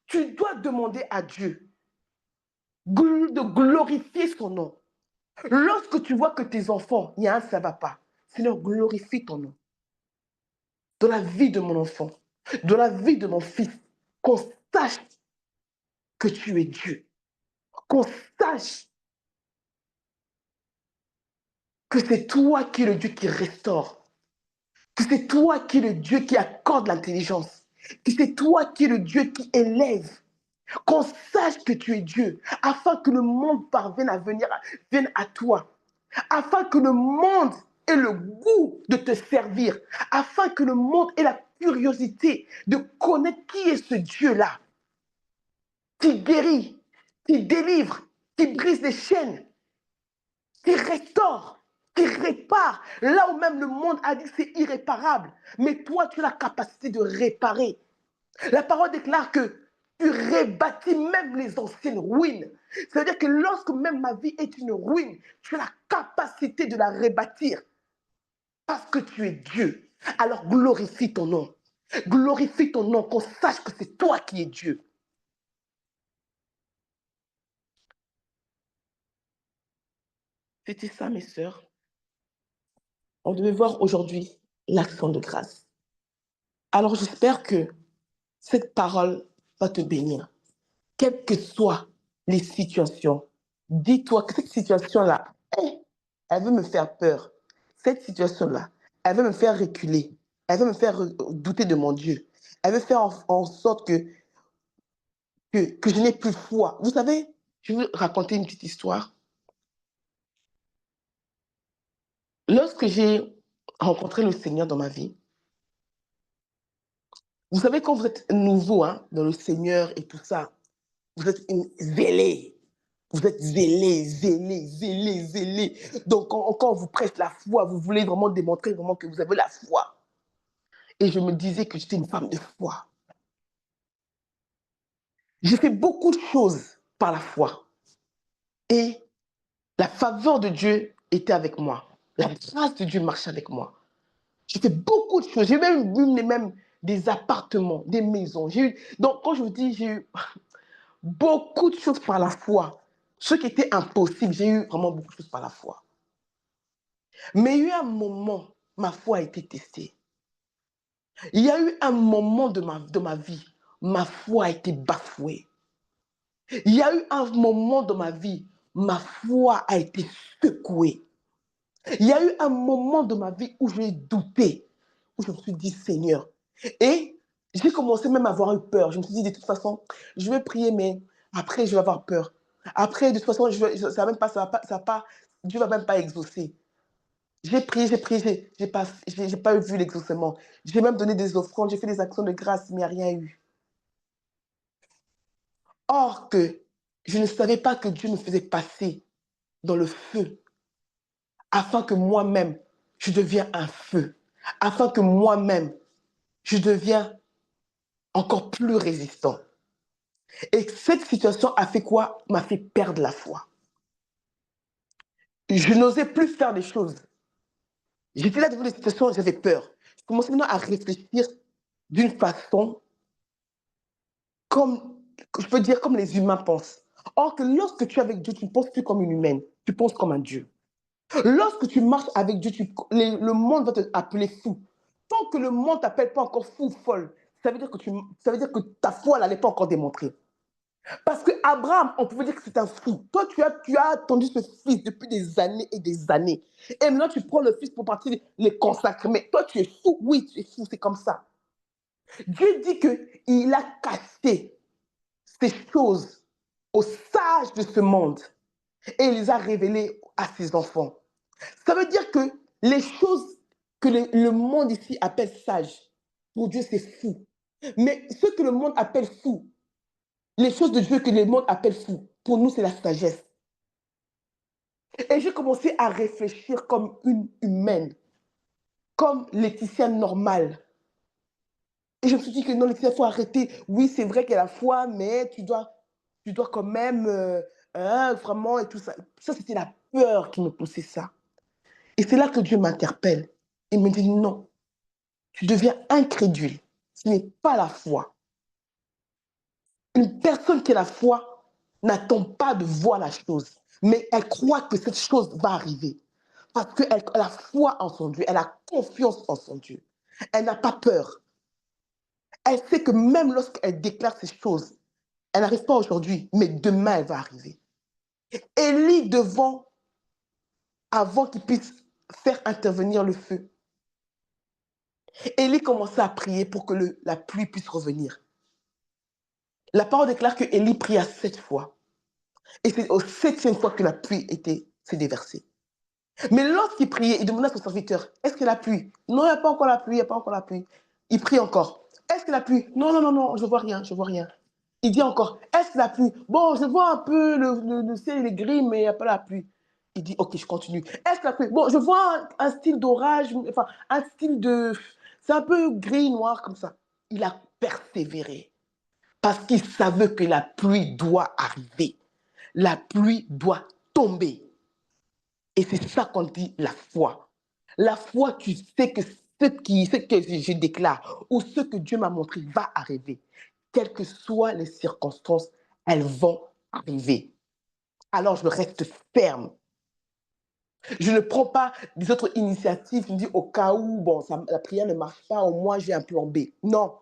Tu dois demander à Dieu de glorifier son nom. Lorsque tu vois que tes enfants, il y a un ça ne va pas, Seigneur, glorifie ton nom. Dans la vie de mon enfant, dans la vie de mon fils, qu'on sache que tu es Dieu. Qu'on sache que c'est toi qui es le Dieu qui restaure. Que c'est toi qui es le Dieu qui accorde l'intelligence. Que c'est toi qui es le Dieu qui élève. Qu'on sache que tu es Dieu, afin que le monde parvienne à vienne à toi. Afin que le monde ait le goût de te servir. Afin que le monde ait la curiosité de connaître qui est ce Dieu-là. Qui guérit, qui délivre, qui brise les chaînes, qui restaure, qui répare. Là où même le monde a dit que c'est irréparable. Mais toi, tu as la capacité de réparer. La parole déclare que tu rebâtis même les anciennes ruines. C'est-à-dire que lorsque même ma vie est une ruine, tu as la capacité de la rebâtir. Parce que tu es Dieu. Alors glorifie ton nom. Glorifie ton nom, qu'on sache que c'est toi qui es Dieu. C'était ça, mes sœurs. On devait voir aujourd'hui l'action de grâce. Alors j'espère que cette parole va te bénir. Quelles que soient les situations, dis-toi que cette situation-là, elle veut me faire peur. Cette situation-là, elle veut me faire reculer. Elle veut me faire douter de mon Dieu. Elle veut faire en sorte que je n'ai plus foi. Vous savez, je vais vous raconter une petite histoire. Lorsque j'ai rencontré le Seigneur dans ma vie, vous savez, quand vous êtes nouveau dans le Seigneur et tout ça, vous êtes zélé. Vous êtes zélé, zélé, zélé, zélé. Donc, quand on vous prête la foi, vous voulez vraiment démontrer vraiment que vous avez la foi. Et je me disais que j'étais une femme de foi. J'ai fait beaucoup de choses par la foi. Et la faveur de Dieu était avec moi. La grâce de Dieu marchait avec moi. J'ai fait beaucoup de choses. J'ai même vu des appartements, des maisons. Donc, quand je vous dis, j'ai eu beaucoup de choses par la foi. Ce qui était impossible, j'ai eu vraiment beaucoup de choses par la foi. Mais il y a eu un moment, ma foi a été testée. Il y a eu un moment de ma vie, ma foi a été bafouée. Il y a eu un moment de ma vie, ma foi a été secouée. Il y a eu un moment de ma vie où j'ai douté, où je me suis dit, Seigneur. Et j'ai commencé même à avoir eu peur. Je me suis dit, de toute façon, je vais prier, mais après, je vais avoir peur. Après, de toute façon, ça va même pas, Dieu va même pas exaucer. J'ai prié, j'ai pas vu l'exaucement. J'ai même donné des offrandes, j'ai fait des actions de grâce, mais il n'y a rien eu. Or que je ne savais pas que Dieu me faisait passer dans le feu, afin que moi-même, je devienne un feu, afin que moi-même, je devienne encore plus résistant. Et cette situation a fait quoi? M'a fait perdre la foi. Je n'osais plus faire des choses. J'étais là devant des situations, j'avais peur. Je commençais maintenant à réfléchir d'une façon comme, je peux dire, comme les humains pensent. Or que lorsque tu es avec Dieu, tu ne penses plus comme une humaine, tu penses comme un Dieu. Lorsque tu marches avec Dieu, le monde va te appeler fou. Tant que le monde ne t'appelle pas encore fou, folle, ça veut dire que ta foi n'allait pas encore démontrer. Parce qu'Abraham, on pouvait dire que c'est un fou. Toi, tu as attendu ce fils depuis des années et des années. Et maintenant, tu prends le fils pour partir les consacrer. Mais toi, tu es fou. Oui, tu es fou, c'est comme ça. Dieu dit qu'il a caché ces choses aux sages de ce monde et il les a révélées à ses enfants. Ça veut dire que les choses que le monde ici appelle sages, pour Dieu, c'est fou. Mais ce que le monde appelle fou, les choses de Dieu que le monde appelle fou, pour nous, c'est la sagesse. Et j'ai commencé à réfléchir comme une humaine, comme Laetitia normale. Et je me suis dit que non, Laetitia, il faut arrêter. Oui, c'est vrai qu'elle a la foi, mais tu dois quand même, vraiment, et tout ça. Ça, c'était la peur qui me poussait ça. Et c'est là que Dieu m'interpelle. Il me dit non, tu deviens incrédule. Ce n'est pas la foi. Une personne qui a la foi n'attend pas de voir la chose, mais elle croit que cette chose va arriver. Parce qu'elle a foi en son Dieu, elle a confiance en son Dieu. Elle n'a pas peur. Elle sait que même lorsqu'elle déclare ces choses, elle n'arrive pas aujourd'hui, mais demain, elle va arriver. Élie, avant qu'il puisse faire intervenir le feu, Élie commençait à prier pour que la pluie puisse revenir. La parole déclare que Élie pria 7 fois. Et c'est au 7e fois que la pluie s'est déversée. Mais lorsqu'il priait, il demandait à son serviteur, est-ce que la pluie? Non, il n'y a pas encore la pluie, il n'y a pas encore la pluie. Il prie encore. Est-ce que la pluie? Non, non, non, non, je ne vois rien, je ne vois rien. Il dit encore, est-ce que la pluie? Bon, je vois un peu le ciel, il est gris, mais il n'y a pas la pluie. Il dit, ok, je continue. Est-ce que la pluie? Bon, je vois un style d'orage, enfin, un style de... C'est un peu gris, noir, comme ça. Il a persévéré parce qu'il savait que la pluie doit arriver. La pluie doit tomber. Et c'est ça qu'on dit la foi. La foi, tu sais que ce que je déclare ou ce que Dieu m'a montré va arriver. Quelles que soient les circonstances, elles vont arriver. Alors je reste ferme. Je ne prends pas des autres initiatives. Je me dis au cas où bon, la prière ne marche pas, au moins j'ai un plan B. Non,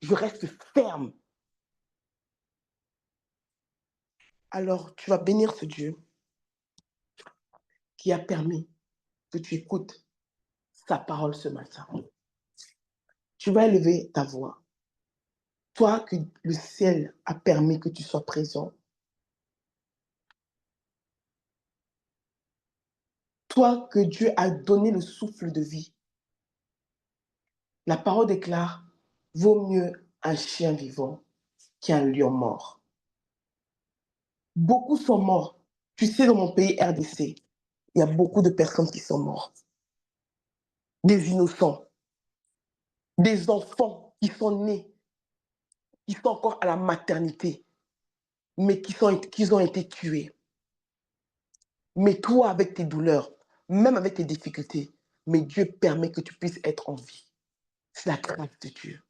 je reste ferme. Alors tu vas bénir ce Dieu qui a permis que tu écoutes sa parole ce matin. Tu vas élever ta voix. Toi que le ciel a permis que tu sois présent. Toi que Dieu a donné le souffle de vie. La parole déclare, vaut mieux un chien vivant qu'un lion mort. Beaucoup sont morts. Tu sais, dans mon pays RDC, il y a beaucoup de personnes qui sont mortes. Des innocents, des enfants qui sont nés, qui sont encore à la maternité, mais qui ont été tués. Mais toi, avec tes douleurs, même avec tes difficultés, mais Dieu permet que tu puisses être en vie. C'est la grâce de Dieu.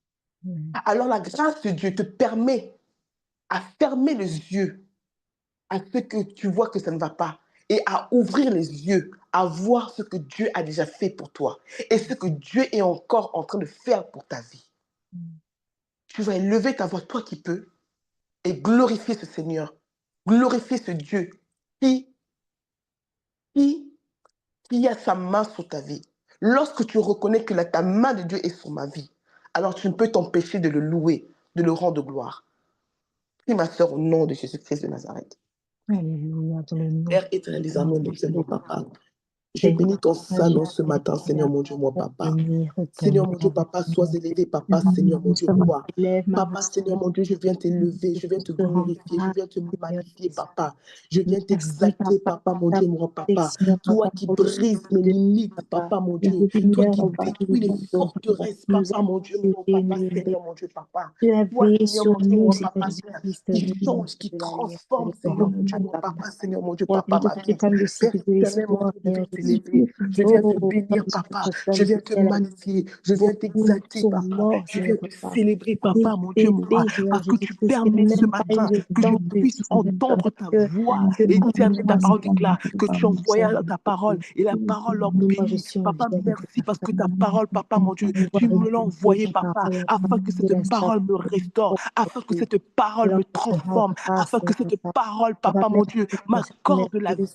Alors la grâce de Dieu te permet à fermer les yeux à ce que tu vois que ça ne va pas et à ouvrir les yeux, à voir ce que Dieu a déjà fait pour toi et ce que Dieu est encore en train de faire pour ta vie. Tu vas élever ta voix, toi qui peux, et glorifier ce Seigneur, glorifier ce Dieu qui, qui a sa main sur ta vie. Lorsque tu reconnais que ta main de Dieu est sur ma vie, alors tu ne peux t'empêcher de le louer, de le rendre gloire. Prie ma sœur au nom de Jésus-Christ de Nazareth. Alléluia, dans le nom Père éternel des amours, mon papa. Je Seigneur, bénis ton Saint-Nom ce je matin, Seigneur mon Dieu, mon vais papa. bénir ton Seigneur mon Dieu, nom. papa, sois élevé, papa, Seigneur mon Dieu, roi. Lève ma Papa, voix, Seigneur mon Dieu, je viens t'élever, je viens te te rends glorifier, je grâce, viens te Seigneur magnifier, Jésus. papa. Je viens Merci, t'exalter, papa, mon ta Dieu, mon papa. protection, Toi papa, qui pour le brises mes de limites, papa. papa, mon Le Dieu. Toi Seigneur, qui on va détruis les nous forteresses, nous papa, mon Dieu, mon assurer, papa, nous Seigneur, mon Dieu, papa. tu as Toi, veillé Seigneur, sur mon Dieu, nous, mon Seigneur papa, Jésus-Christ, qui nous, change, qui de la lumière, transforme, Seigneur mon Dieu, mon papa, Seigneur mon Dieu, pour papa, de ma ta vie. femme de Père sécurité de éternel, mon l'espoir, Dieu, de Seigneur Dieu, célébrer. Je viens te bénir, papa. Je viens te magnifier. Je viens t'exalter, papa. Je viens te célébrer, papa, mon Dieu, mon roi. Parce que tu permets ce matin que je puisse entendre ta voix éternelle. Ta parole déclare que tu envoyais ta parole et la parole leur bénit. Papa, merci parce que ta parole, papa, mon Dieu, tu me l'as envoyée, papa, afin que cette parole me restaure, afin que cette parole me transforme, afin que cette parole, papa, mon Dieu, m'accorde la vie.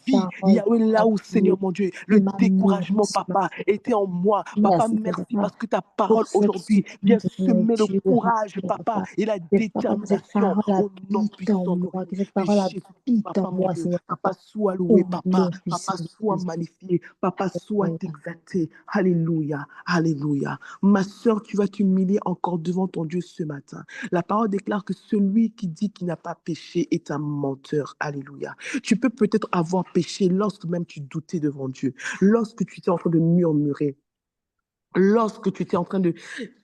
Yahweh, là où, Seigneur, mon Dieu, le découragement, papa, était en moi. Papa, merci parce que ta parole aujourd'hui vient semer le courage, papa, et la détermination au nom puissant de Jésus. Papa, mon Dieu, papa, sois loué, papa, papa, sois magnifié, papa, sois exalté. Alléluia, alléluia. Ma sœur, tu vas t'humilier encore devant ton Dieu ce matin. La parole déclare que celui qui dit qu'il n'a pas péché est un menteur. Alléluia. Tu peux peut-être avoir péché lorsque même tu doutais devant Dieu, lorsque tu étais en train de murmurer, lorsque tu étais en train de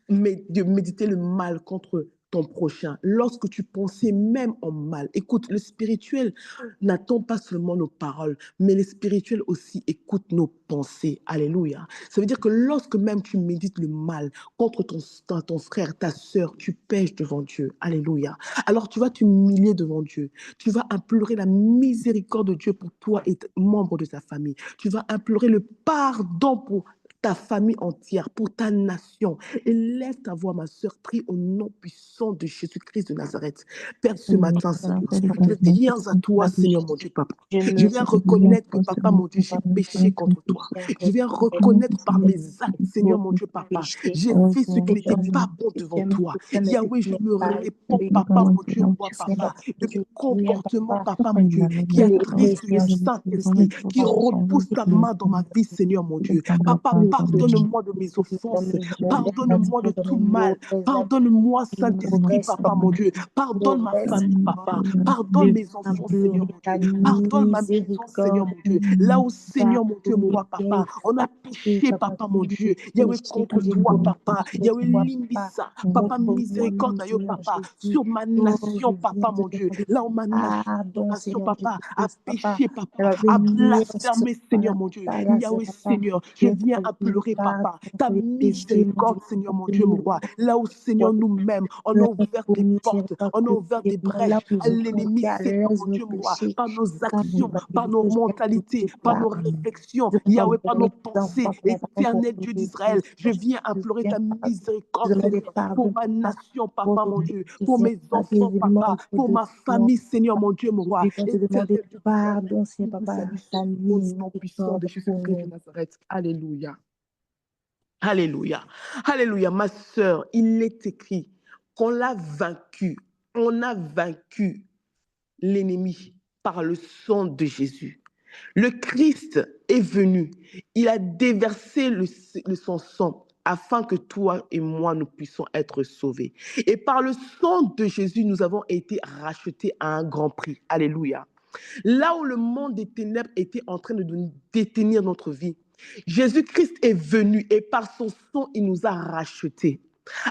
méditer le mal contre ton prochain, lorsque tu pensais même en mal. Écoute, le spirituel n'attend pas seulement nos paroles, mais le spirituel aussi écoute nos pensées. Alléluia. Ça veut dire que lorsque même tu médites le mal contre ton frère, ta sœur, tu pèches devant Dieu. Alléluia. Alors tu vas t'humilier devant Dieu. Tu vas implorer la miséricorde de Dieu pour toi et membres de ta famille. Tu vas implorer le pardon pour ta famille entière, pour ta nation. Élève ta voix, ma sœur, prie au nom puissant de Jésus-Christ de Nazareth. Père, ce matin, Seigneur, je viens à toi, Seigneur, mon Dieu, Papa. Je viens reconnaître que, Papa, mon Dieu, j'ai péché contre toi. Je viens reconnaître par mes actes, Seigneur, mon Dieu, Papa, j'ai fait ce qui n'était pas bon devant toi. Yahweh, je me réponds, Papa, mon Dieu, moi, Papa, de comportement, Papa, mon Dieu, qui attriste le Saint-Esprit, qui repousse ta main dans ma vie, Seigneur, mon Dieu. Papa, pardonne-moi de mes offenses, pardonne-moi de tout mal, pardonne-moi, Saint-Esprit, Papa, mon Dieu, pardonne ma famille, Papa, pardonne mes enfants, Seigneur, mon Dieu, pardonne ma maison, Seigneur, mon Dieu, là où, Seigneur, mon Dieu, moi, Papa, on a péché, Papa, mon Dieu, Yahweh, contre toi, Papa, Yahweh, Limbissa, Papa, miséricorde, Papa, sur ma nation, Papa, mon Dieu, là où ma nation, Papa, a péché, Papa, a blasphémé, Seigneur, mon Dieu, Yahweh, Seigneur, je viens implorer, Papa, ta miséricorde, Seigneur, mon Dieu, mon roi. Là où, Seigneur, nous-mêmes, on a ouvert des portes, on a ouvert des brèches à l'ennemi, Seigneur, mon Dieu, mon roi, par nos actions, par nos mentalités, par nos réflexions, Yahweh, par nos pensées, éternel Dieu d'Israël. Je viens implorer ta miséricorde, Seigneur, pour ma nation, Papa, mon Dieu, pour mes enfants, Papa, pour ma famille, Seigneur, mon Dieu, mon roi. Éternel Dieu, pardon, Seigneur, Papa, au nom puissant de Jésus-Christ de Nazareth. Alléluia. Alléluia. Alléluia. Ma sœur, il est écrit qu'on l'a vaincu. On a vaincu l'ennemi par le sang de Jésus. Le Christ est venu. Il a déversé son sang afin que toi et moi, nous puissions être sauvés. Et par le sang de Jésus, nous avons été rachetés à un grand prix. Alléluia. Là où le monde des ténèbres était en train de détenir notre vie, Jésus-Christ est venu et par son sang, il nous a rachetés.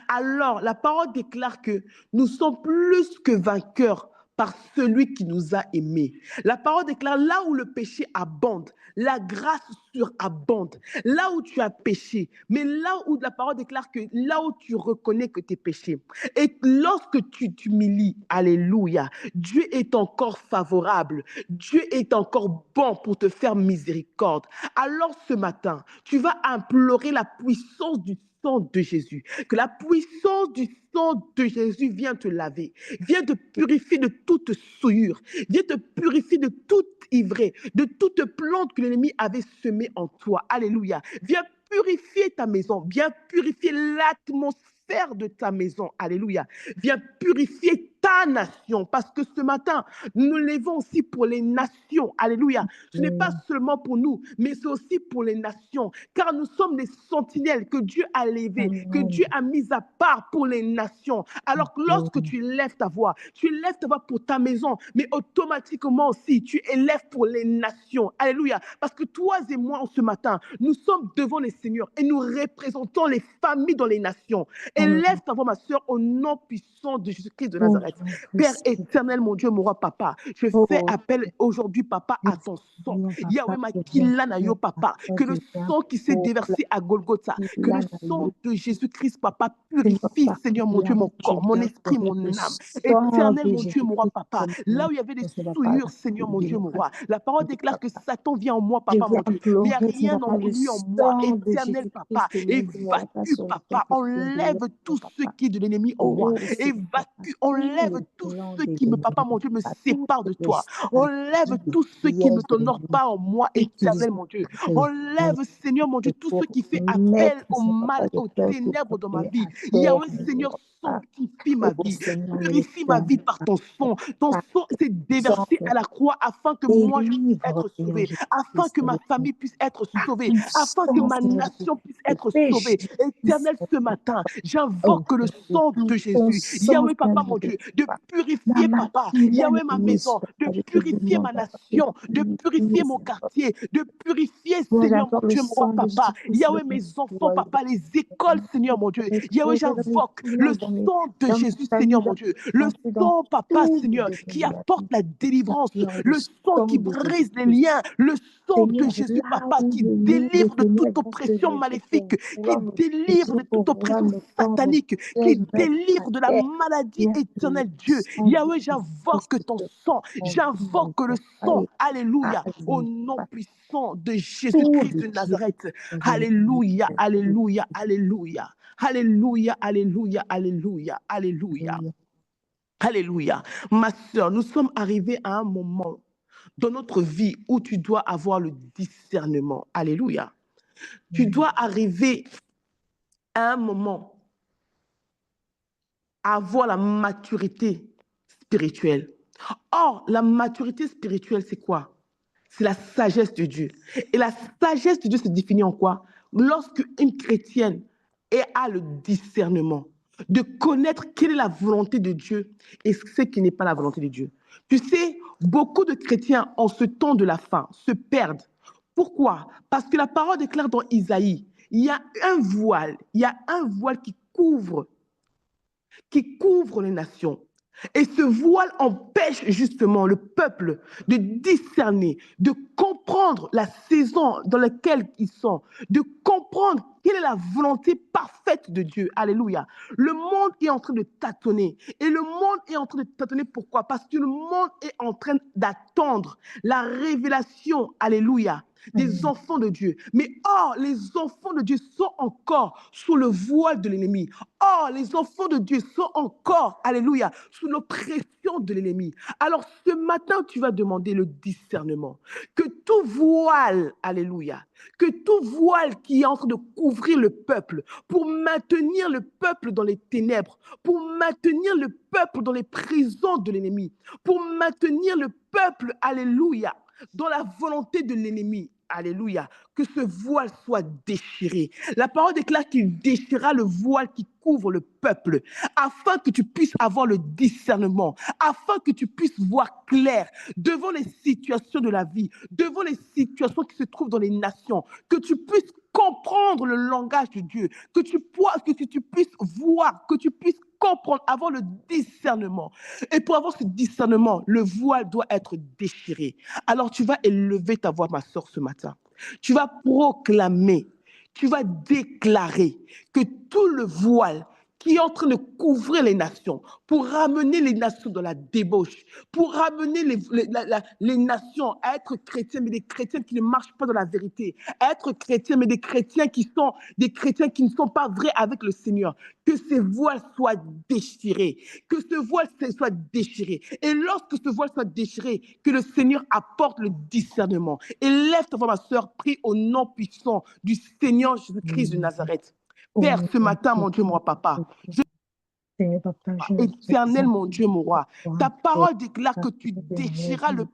Alors, la parole déclare que nous sommes plus que vainqueurs par celui qui nous a aimés. La parole déclare là où le péché abonde, la grâce surabonde. Là où tu as péché, mais là où la parole déclare que là où tu reconnais que tu es péché. Et lorsque tu t'humilies, alléluia, Dieu est encore favorable. Dieu est encore bon pour te faire miséricorde. Alors ce matin, tu vas implorer la puissance du sang de Jésus. Que la puissance du sang de Jésus vienne te laver, vienne te purifier de toute souillure, vienne te purifier de toute ivrée, de toute plante que l'ennemi avait semée en toi. Alléluia. Viens purifier ta maison, viens purifier l'atmosphère de ta maison. Alléluia. Viens purifier ta nation, parce que ce matin, nous nous levons aussi pour les nations. Alléluia. Ce n'est pas seulement pour nous, mais c'est aussi pour les nations, car nous sommes des sentinelles que Dieu a levées, que Dieu a mises à part pour les nations. Alors que lorsque tu élèves ta voix pour ta maison, mais automatiquement aussi, tu élèves pour les nations. Alléluia. Parce que toi et moi, ce matin, nous sommes devant les seigneurs et nous représentons les familles dans les nations. Élève ta voix, ma sœur, au nom puissant de Jésus-Christ de Nazareth. Père éternel, mon Dieu, mon roi, papa, je fais appel aujourd'hui, papa, à ton sang. Yahweh Makilanayo, papa, que le sang qui s'est déversé à Golgotha, que le sang de Jésus-Christ, papa, purifie, Seigneur, mon Dieu, mon corps, mon esprit, mon âme. Éternel, mon Dieu, mon roi, papa, là où il y avait des souillures, Seigneur, mon Dieu, mon roi, la parole déclare que Satan vient en moi, papa, mon Dieu, mais il n'y a rien en lui, en moi. Éternel, papa, évacue, papa, enlève tout ce qui est de l'ennemi en moi. Évacue, enlève tout ce qui me, papa, mon Dieu, me sépare de toi. Enlève tout ce qui ne t'honore pas en moi, éternel, mon Dieu. Enlève, Seigneur, mon Dieu, tout ce qui fait appel au mal, aux ténèbres dans ma vie. Yahweh, Seigneur, sanctifie ma vie. Purifie ma vie par ton sang. Ton sang s'est déversé à la croix afin que moi je puisse être sauvé, afin que ma famille puisse être sauvée, afin que ma nation puisse être sauvée. Éternel, ce matin, j'invoque le sang de Jésus. Yahweh, papa, mon Dieu, de purifier, papa. Yahweh, ma maison, de purifier ma nation, de purifier mon quartier, de purifier, Seigneur, mon Dieu, mon papa. Yahweh, mes enfants, papa, les écoles, Seigneur, mon Dieu. Yahweh, j'invoque le sang de Jésus, Seigneur, mon Dieu. Le sang, papa, Seigneur, qui apporte la délivrance, le sang qui brise les liens, le sang de Jésus, papa, qui délivre de toute oppression maléfique, qui délivre de toute oppression satanique, qui délivre de la maladie éternelle, Dieu. Yahweh, j'invoque ton sang, j'invoque le sang, alléluia, au nom puissant de Jésus-Christ de Nazareth. Alléluia, alléluia, alléluia, alléluia, alléluia, alléluia, alléluia. Alléluia. Ma sœur, nous sommes arrivés à un moment dans notre vie où tu dois avoir le discernement. Alléluia. Tu dois arriver à un moment à avoir la maturité spirituelle. Or, la maturité spirituelle, c'est quoi? C'est la sagesse de Dieu. Et la sagesse de Dieu se définit en quoi? Lorsque une chrétienne a le discernement de connaître quelle est la volonté de Dieu et ce qui n'est pas la volonté de Dieu. Tu sais, beaucoup de chrétiens, en ce temps de la fin, se perdent. Pourquoi? Parce que la parole déclare dans Isaïe, il y a un voile qui couvre les nations. Et ce voile empêche justement le peuple de discerner, de comprendre la saison dans laquelle ils sont, de comprendre quelle est la volonté parfaite de Dieu. Alléluia. Le monde est en train de tâtonner. Et le monde est en train de tâtonner pourquoi? Parce que le monde est en train d'attendre la révélation, alléluia, des enfants de Dieu. Mais or, les enfants de Dieu sont encore sous le voile de l'ennemi. Or, les enfants de Dieu sont encore, alléluia, sous l'oppression de l'ennemi. Alors, ce matin, tu vas demander le discernement. Que tout voile, alléluia, que tout voile qui est en train de couvrir le peuple, pour maintenir le peuple dans les ténèbres, pour maintenir le peuple dans les prisons de l'ennemi, pour maintenir le peuple, alléluia, dans la volonté de l'ennemi. Alléluia, que ce voile soit déchiré. La parole déclare qu'il déchirera le voile qui couvre le peuple, afin que tu puisses avoir le discernement, afin que tu puisses voir clair devant les situations de la vie, devant les situations qui se trouvent dans les nations, que tu puisses comprendre le langage de Dieu, que tu puisses voir, que tu puisses comprendre, avoir le discernement. Et pour avoir ce discernement, le voile doit être déchiré. Alors tu vas élever ta voix, ma sœur, ce matin. Tu vas proclamer, tu vas déclarer que tout le voile qui est en train de couvrir les nations, pour ramener les nations dans la débauche, pour ramener les nations à être chrétiens, mais des chrétiens qui ne marchent pas dans la vérité, à être chrétiens, mais des chrétiens qui ne sont pas vrais avec le Seigneur. Que ces voiles soient déchirés, que ce voile soit déchiré. Et lorsque ce voile soit déchiré, que le Seigneur apporte le discernement. Élève ta voix, ma sœur, prie au nom puissant du Seigneur Jésus-Christ de Nazareth. Père, ce matin, mon Dieu, mon papa, éternel, mon Dieu, mon roi, ta parole déclare que tu déchireras le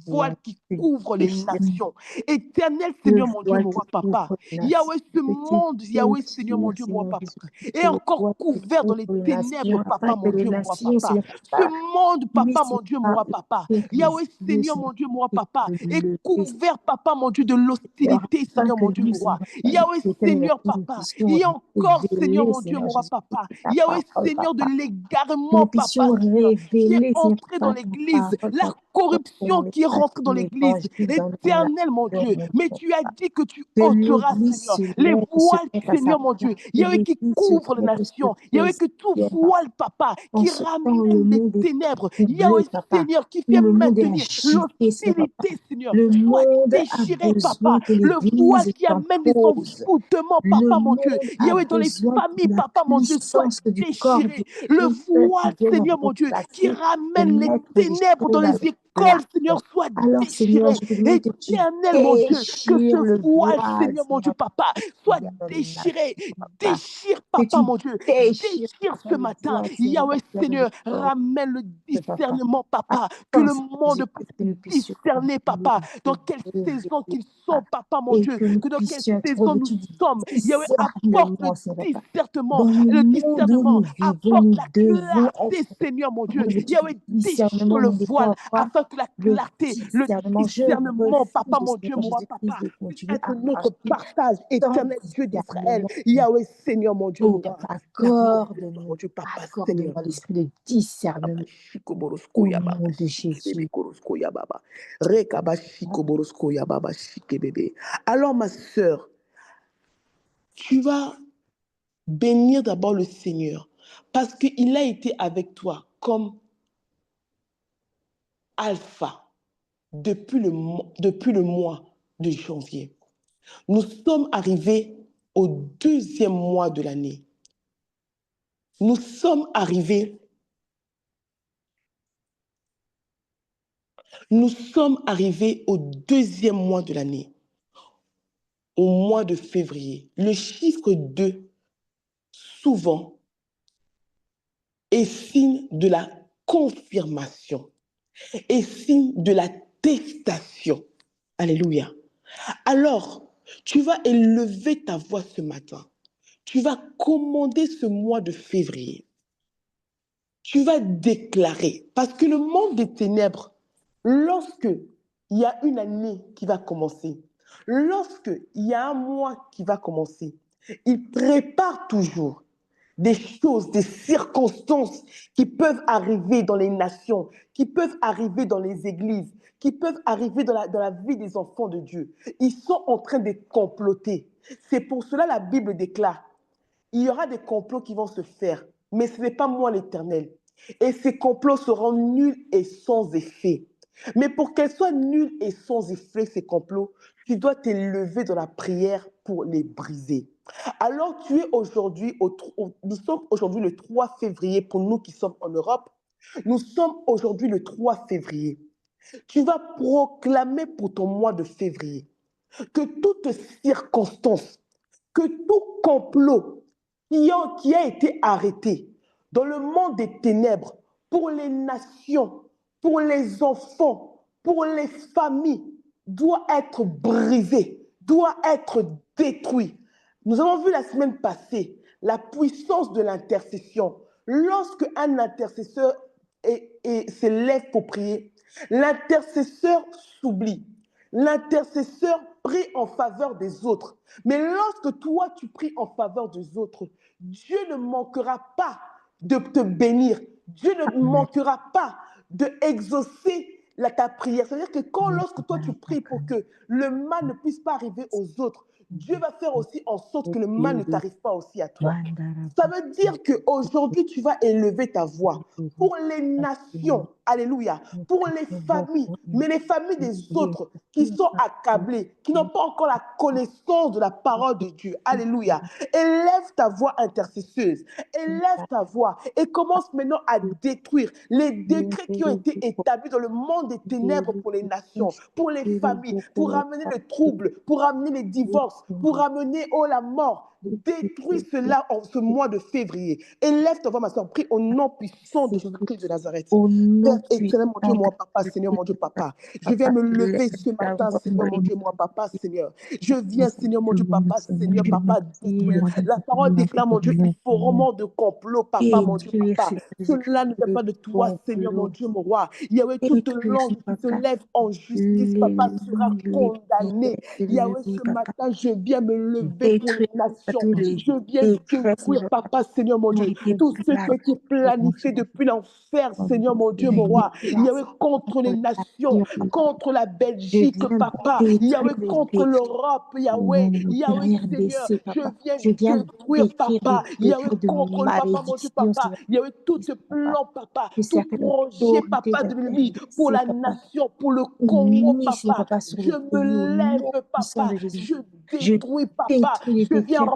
voile qui couvre les déchire nations. Éternel le Seigneur mon Dieu, voile mon qui roi papa. couvre les Yahweh, nations. ce Que tu monde, Yahweh Seigneur mon Dieu, déchires, mon roi Seigneur papa, Jésus, est le encore voile qui couvert dans les couvre les ténèbres, nations, papa afin mon que les Dieu, mon roi nations, papa. Seigneur Ce Papa, monde, papa puissent, mon Dieu, mon Seigneur roi Papa, papa. être les Yahweh yeux, Seigneur Seigneur, mon Dieu, mon roi et papa, se est lever, couvert, papa mon Dieu, de l'hostilité, afin Seigneur que mon Dieu, nous, mon roi. Seigneur Papa, Yahweh éternel, Seigneur que nous papa, puissions il y a encore, Seigneur révéler, mon Dieu, Seigneur mon roi Jésus, papa. ta Yahweh parole, Seigneur de Papa. Que l'égarement, nous papa puissions Seigneur, qui est révéler, Seigneur entré dans Papa, ta l'église, parole, la Papa, dans corruption les qui est rentrée dans bâtiments, l'église. l'évangile, dans nos Éternel, mon Dieu. nations, Mais tu as dit que tu que ôteras, l'Église Seigneur, se les lève et se voiles, mette à sa Seigneur, mon Dieu. place, que Yahweh qui l'Église se couvre les lève et se nations. Yahweh pèse, que tout Seigneur, voile, papa, en qui ce temps, le ramène les monde est ténèbres. troublé, Yahweh Papa, Seigneur, qui où fait le monde est maintenir agité, Seigneur Papa. l'hostilité, Seigneur, Le soit monde a déchiré, besoin papa. que Le voile l'Église qui amène les s'impose. envoûtements, Le papa, mon Dieu. monde a Yahweh, dans les besoin que familles, la papa, mon Dieu, soit puissance du corps de déchiré. Le Christ voile, vienne Seigneur, mon Dieu, qui remplacer et ramène les mettre les ténèbres dans choses à les leur écoles, Seigneur, place. soit Alors, Seigneur, déchiré. je te demande que tu Éternel, mon Dieu, que ce déchires le voile, voile, Seigneur, mon Dieu, Seigneur, papa, qu'il soit y a dans les déchiré. nations, Papa. Déchire, Que papa, tu mon Dieu. déchires, Déchire Papa, ce le matin. voile, Seigneur, Yahweh, Papa, dans le Seigneur, corps ramène le de Papa. discernement, papa. Que Attends, le Seigneur monde Jésus, puisse que nous puissions discerner, papa, dans quelle révéler, saison qu'ils sont, Papa, papa, mon et Dieu. que nous Que dans quelle puissions être saison nous revêtus du sommes. Yahweh, apporte le discernement, Seigneur Papa. discernement. Dans le Le monde où discernement nous vivons, apporte nous la devons clarté, être Seigneur, mon Dieu. revêtus Yahweh, du déchire discernement. le Nous devons voile avoir afin que la le clarté, le discernement. Je discernement, papa, refuse, mon Dieu, Seigneur moi, Jésus-Christ, papa, de puisse continuer être à notre marcher partage, sans éternel Dieu d'Israël. discernement. Yahweh, Seigneur, mon Dieu, Oh, moi. Papa, L'amour de mon accorde-nous, Dieu, papa, Seigneur. accorde-moi l'esprit de discernement au nom de Jésus. Alors, ma sœur, tu vas bénir d'abord le Seigneur parce qu'il a été avec toi comme alpha depuis le mois de janvier. Nous sommes arrivés au 2e mois de l'année. Nous sommes arrivés au 2e mois de l'année, au mois de février. Le chiffre 2, souvent, est signe de la confirmation, est signe de l'attestation. Alléluia. Alors, tu vas élever ta voix ce matin. Tu vas commander ce mois de février. Tu vas déclarer, parce que le monde des ténèbres, lorsque il y a une année qui va commencer, lorsque il y a un mois qui va commencer, il prépare toujours des choses, des circonstances qui peuvent arriver dans les nations, qui peuvent arriver dans les églises, qui peuvent arriver dans la vie des enfants de Dieu. Ils sont en train de comploter. C'est pour cela que la Bible déclare, il y aura des complots qui vont se faire, mais ce n'est pas moi l'Éternel. Et ces complots seront nuls et sans effet. Mais pour qu'elles soient nuls et sans effet, ces complots, tu dois t'élever dans la prière pour les briser. Alors, nous sommes aujourd'hui le 3 février pour nous qui sommes en Europe. Nous sommes aujourd'hui le 3 février. Tu vas proclamer pour ton mois de février que toute circonstance, que tout complot qui a été arrêté dans le monde des ténèbres pour les nations, pour les enfants, pour les familles, doit être brisé, doit être détruit. Nous avons vu la semaine passée la puissance de l'intercession. Lorsque un intercesseur s'élève pour prier, l'intercesseur s'oublie. L'intercesseur prie en faveur des autres. Mais lorsque toi, tu pries en faveur des autres, Dieu ne manquera pas de te bénir. Dieu ne manquera pas d'exaucer ta prière. C'est-à-dire que lorsque toi, tu pries pour que le mal ne puisse pas arriver aux autres, Dieu va faire aussi en sorte que le mal ne t'arrive pas aussi à toi. Ça veut dire qu'aujourd'hui, tu vas élever ta voix pour les nations, alléluia, pour les familles, mais les familles des autres qui sont accablées, qui n'ont pas encore la connaissance de la parole de Dieu, alléluia. Élève ta voix intercesseuse, élève ta voix et commence maintenant à détruire les décrets qui ont été établis dans le monde des ténèbres pour les nations, pour les familles, pour amener le trouble, pour amener les divorces, pour amener la mort. détruis cela en ce mois de février. Élève ta voix, ma soeur, prie au nom puissant de Jésus-Christ de Nazareth. Au nom Père éternel, mon Dieu, puissant mon de papa, Seigneur, mon Dieu, papa. Je Papa, viens me lever lève ce ta matin, voix Seigneur, dans mon les Dieu, mon papa, Seigneur. Je viens, Seigneur, mon Dieu, papa, Seigneur, je papa, détruire. La parole déclare, mon Dieu, il faut vraiment de complot, papa, mon Dieu, détruire papa. ce Cela ne vient de pas de toi, Seigneur, mon complot, Dieu, mon roi. Yahweh, toute détruire ce langue qui se papa, lève en justice, papa, sera l'ennemi, les condamnée. pièges de Yahweh, l'ennemi, ce papa, matin, je viens me lever pour les détruire nations. tous les Je viens décrets, détruire, papa, Seigneur, mon Dieu, été tout ce qui a été planifié depuis l'enfer, Seigneur, mon Dieu, mon roi. Yahweh, contre les nations, contre la je Belgique, viens papa. détruire Yahweh, les contre décrets l'Europe, au Yahweh. nom de Yahweh, Seigneur, RDC, je papa. viens Je viens détruire, d'écrire des papa. Yahweh, décrets de contre le papa, mon Dieu, malédiction papa. sur Yahweh, tout RDC, papa. plan, papa, Que tout certaines projet, autorités papa, de de l'ennemi, pour RDC, la papa, nation, pour le Congo, mise, papa. papa, sur Je le pays au me nom lève, puissant papa. de Jésus. Je Je détruis, papa. détruis les Je viens décrets,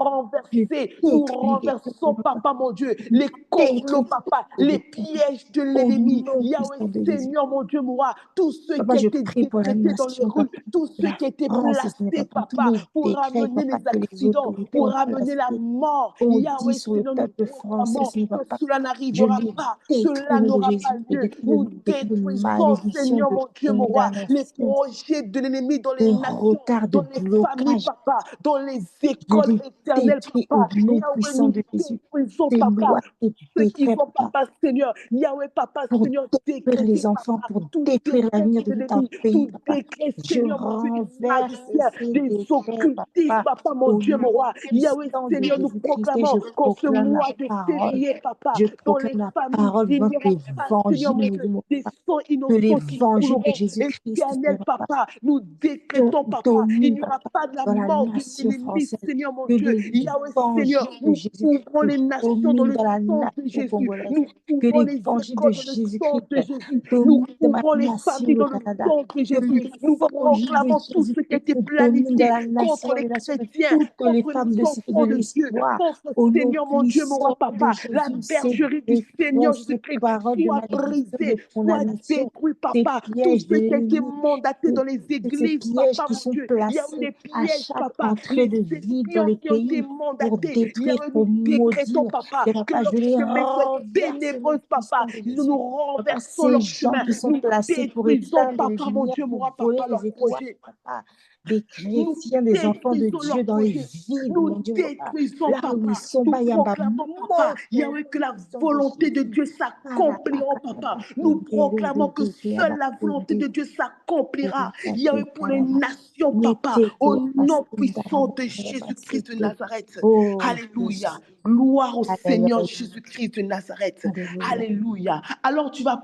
je renverser. Nous détruis les décrets, renversons, papa. papa, mon Dieu, Je les complots, détruis papa, les les décrets pièges de au l'ennemi. nom Yahweh, puissant de Jésus. Seigneur, mon Dieu, moi, tout ce Papa, qui a je été prie pour la décrété dans les nation, rues, papa, tout ce la qui a été France, Seigneur, placé, papa, tous papa, les pour décrets, ramener papa, les que les accidents, autorités pour ont ramener la placés, mort. ont Yahweh, dit sur le Seigneur, nous peuple français, proclamons Seigneur, que papa. cela Je n'arrivera les pas, détruis cela au nom de n'aura Jésus. pas Je lieu. décris Nous le décret de détruisons, malédiction, Seigneur, de mon Dieu, mon roi, les condamnation, projets de l'ennemi dans les de nations, retard, de dans les familles, blocage. papa, dans les Je écoles les éternelles, détruis au papa. nom Yahweh, puissant nous de Jésus. détruisons, Ces papa, lois, ces ceux qui décrets, vont, papa, papa, Seigneur, Yahweh, papa, pour Seigneur, détruire décréter, les enfants, papa, pour tout détruire décret l'avenir de de tout un l'ennemi, pays, tout papa. décret, Je Seigneur, mon Dieu, des renverse magiciens, ces des décrets, occultistes, papa. papa, mon Au Dieu, nom mon roi. Yahweh, puissant de Seigneur, nous Jésus-Christ, et je proclamons qu'en ce proclame la mois de parole. février, papa, Je dans les proclame la familles, parole, il vivant n'y que aura pas, Seigneur, l'évangile mon nous Dieu, dit, mon des papa, sangs que innocents qui l'évangile de couleront. Jésus-Christ, Éternel, Seigneur, papa, papa, nous décrétons, papa, il domine, n'y aura papa, pas de la dans la mort de nation l'ennemi, française, Seigneur, mon que Dieu. Yahweh, Seigneur, l'évangile de nous couvrons Jésus-Christ les nations dans domine le dans la sang de nation Jésus. congolaise, Nous que couvrons les l'évangile de écoles dans le sang Jésus-Christ de Jésus. Nous domine dans ma couvrons les nation, familles le dans le Canada, sang de que Jésus. Nous l'évangile de proclamons tout ce qui a été Jésus-Christ domine dans planifié la nation, contre dans les les nations de chrétiens, toutes les contre femmes de les cité de enfants de Dieu, l'espoir. contre Au nom Seigneur, mon Dieu, mon roi, puissant de papa. La Jésus, ces bergerie du décrets, Seigneur ces Jésus-Christ paroles de soit malédiction, brisée, de soit condamnation, détruit, ces papa. Tout pièges ce de qui a été l'ennemi, mandaté dans les ces églises, pièges papa, qui mon sont Dieu. Il y a eu placés des à pièges, chaque papa. entrée Les de ville dans espions le qui ont été pays pour mandatés. Il y a détruire, eu, pour nous décrétons, maudire. papa, Et que papa, leur je les chemin soit renverse au nom ténébreux, papa. puissant de Nous Jésus. Papa, renversons ces leur gens chemin. qui sont Nous placés pour détruisons, éteindre les papa, mon lumières, Dieu, pour moi, voler papa, les leur étoiles, projet. papa, des Nous chrétiens, des enfants de détruisons Dieu leur dans les projet. villes, Nous mon Dieu, mon papa. détruisons, Là où ils papa. sont, Nous Bayamba, proclamons, papa, monte au Yahweh, nom que la puissant de volonté de Jésus. Dieu s'accomplira, papa. Nous proclamons que seule la volonté de Dieu s'accomplira. Yahweh, pour les nations, papa, au nom puissant de Jésus-Christ de Nazareth. Oh, Alléluia. Gloire au Seigneur Alléluia. Jésus-Christ de Nazareth. Alléluia. Alléluia. Alors tu vas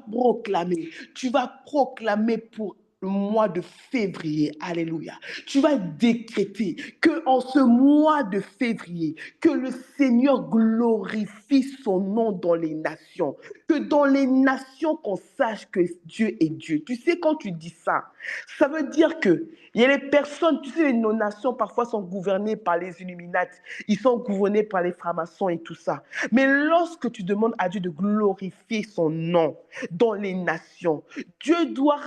proclamer pour le mois de février, alléluia. Tu vas décréter que en ce mois de février, que le Seigneur glorifie son nom dans les nations, que dans les nations qu'on sache que Dieu est Dieu. Tu sais, quand tu dis ça, ça veut dire que il y a les personnes, tu sais, nos nations parfois sont gouvernées par les Illuminati, ils sont gouvernés par les francs-maçons et tout ça. Mais lorsque tu demandes à Dieu de glorifier son nom dans les nations, Dieu doit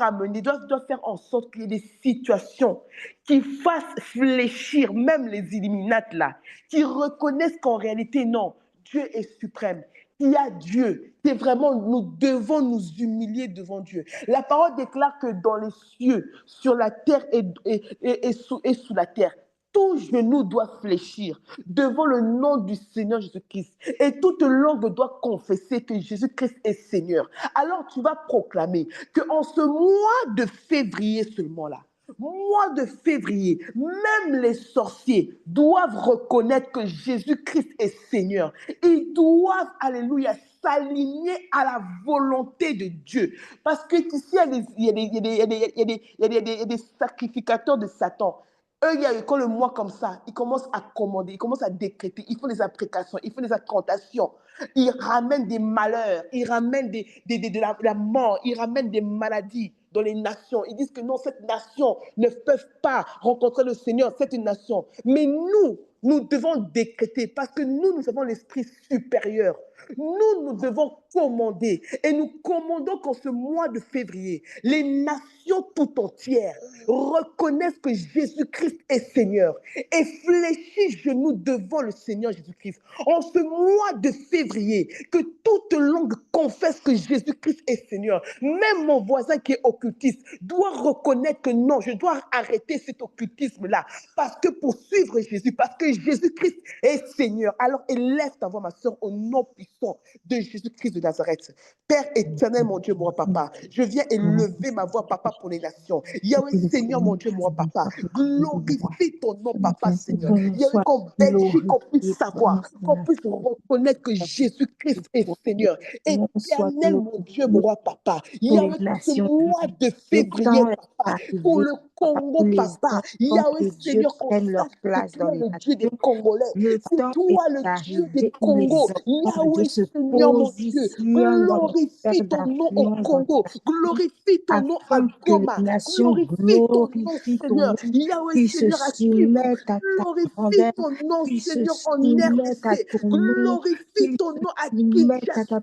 faire en sorte qu'il y ait des situations qui fassent fléchir même les Illuminati là, qui reconnaissent qu'en réalité, non, Dieu est suprême. Il y a Dieu, c'est vraiment, nous devons nous humilier devant Dieu. La parole déclare que dans les cieux, sur la terre et sous la terre, tout genou doit fléchir devant le nom du Seigneur Jésus-Christ. Et toute langue doit confesser que Jésus-Christ est Seigneur. Alors tu vas proclamer qu'en ce mois de février seulement là, mois de février, même les sorciers doivent reconnaître que Jésus-Christ est Seigneur. Ils doivent, alléluia, s'aligner à la volonté de Dieu. Parce que ici, il y a des sacrificateurs de Satan. Eux, quand le mois comme ça, ils commencent à commander, ils commencent à décréter, ils font des imprécations, ils font des incantations, ils ramènent des malheurs, ils ramènent de la mort, ils ramènent des maladies dans les nations. Ils disent que non, cette nation ne peut pas rencontrer le Seigneur, c'est une nation. Mais nous devons décréter parce que nous avons l'esprit supérieur. Nous devons commander. Et nous commandons qu'en ce mois de février, les nations tout entières reconnaissent que Jésus-Christ est Seigneur et fléchissent genoux devant le Seigneur Jésus-Christ. En ce mois de février, que toute langue confesse que Jésus-Christ est Seigneur. Même mon voisin qui est occultiste doit reconnaître que non, je dois arrêter cet occultisme-là. Parce que pour suivre Jésus, parce que Jésus-Christ est Seigneur. Alors élève ta voix, ma soeur, au nom puissant de Jésus-Christ de Nazareth. Père éternel, mon Dieu, mon papa, je viens élever ma voix, papa, pour les nations. Yahweh, Seigneur, mon Dieu, mon papa, glorifie ton nom, papa, Seigneur. Yahweh, qu'en Belgique, qu'on puisse savoir, qu'on puisse reconnaître que Jésus-Christ est Seigneur. Éternel, mon Dieu, mon roi, papa. Yahweh, ce mois de février, papa, pour le Congo, papa. Yahweh, Seigneur, qu'on sache que toi, le Dieu des Congolais, c'est toi, le Dieu des Congo. Yahweh, Seigneur, mon Dieu, glorifie ton nom au Congo, glorifie ton nom à Goma, glorifie ton nom, Seigneur. Yahweh, Seigneur, à Kiev, glorifie ton nom, Seigneur, en RDC, glorifie ton nom à Kinshasa.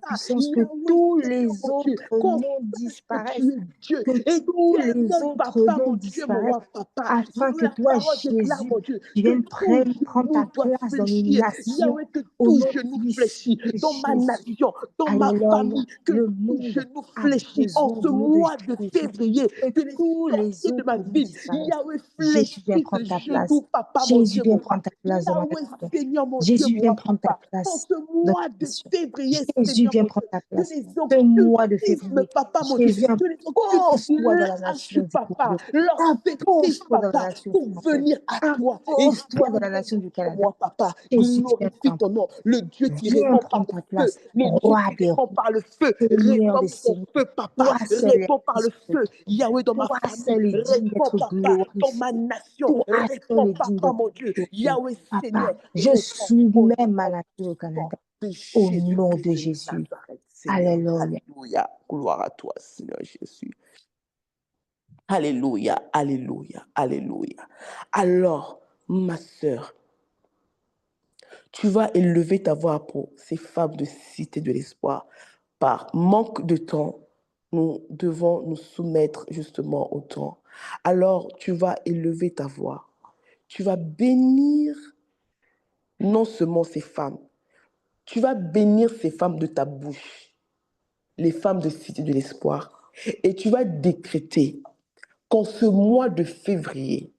Que tous les autres noms disparaissent, Dieu, que tous les autres papa, noms mon Dieu, mon roi, papa, afin que toi, Jésus, tu viennes prendre ta place dans les nations, que au tout nom genou de fléchit dans ma Jésus. nation, dans ma Alléluia. famille, que Le tout monde genou a fléchit en besoin ce du nom mois de de Jésus. février, que les Tous les sorciers de ma autres ville, disparaissent. Yahweh Jésus, viens fléchit prendre de ta place. genoux, papa, mon Jésus, Dieu, viens mon roi. prendre ta place dans ma Yahweh, nation. Seigneur, mon Jésus, Dieu, mon viens roi, prendre ta papa, en place ce dans mois ta de nation. février, Jésus, Seigneur, viens mon prendre ta Dieu, place. que les Ce mois de occultismes, février, papa, mon Dieu, Jésus, que les occultes impose-toi dans la lâchent, nation du papa, Congo. leur fléchissent, Impose-toi dans la papa, nation pour française. venir à toi. Impose-toi dans la nation du Canada. Moi, papa, Jésus, glorifie ton nom, le Dieu qui viens répond par prendre le ta feu, place. le Dieu Roi qui des répond par le feu, Seigneur réponds des ton seigneurs. feu, papa, Toi seul réponds par le est feu, Yahweh, dans ma Toi famille, seul est digne réponds, d'être papa, dans glorifié. ma nation, Toi seul réponds, est digne papa, mon d'être Dieu, glorifié. Yahweh, Seigneur, Papa, je réponds au soumets nom ma nature au Canada de au nom Jésus-Christ de de Jésus. Nazareth, Seigneur. Alléluia. Alléluia, gloire à toi, Seigneur Jésus. Alléluia, alléluia, alléluia. Alors, ma sœur, tu vas élever ta voix pour ces femmes de Cité de l'Espoir. Par manque de temps, nous devons nous soumettre justement au temps. Alors, tu vas élever ta voix. Tu vas bénir non seulement ces femmes, tu vas bénir ces femmes de ta bouche, les femmes de Cité de l'Espoir. Et tu vas décréter qu'en ce mois de février,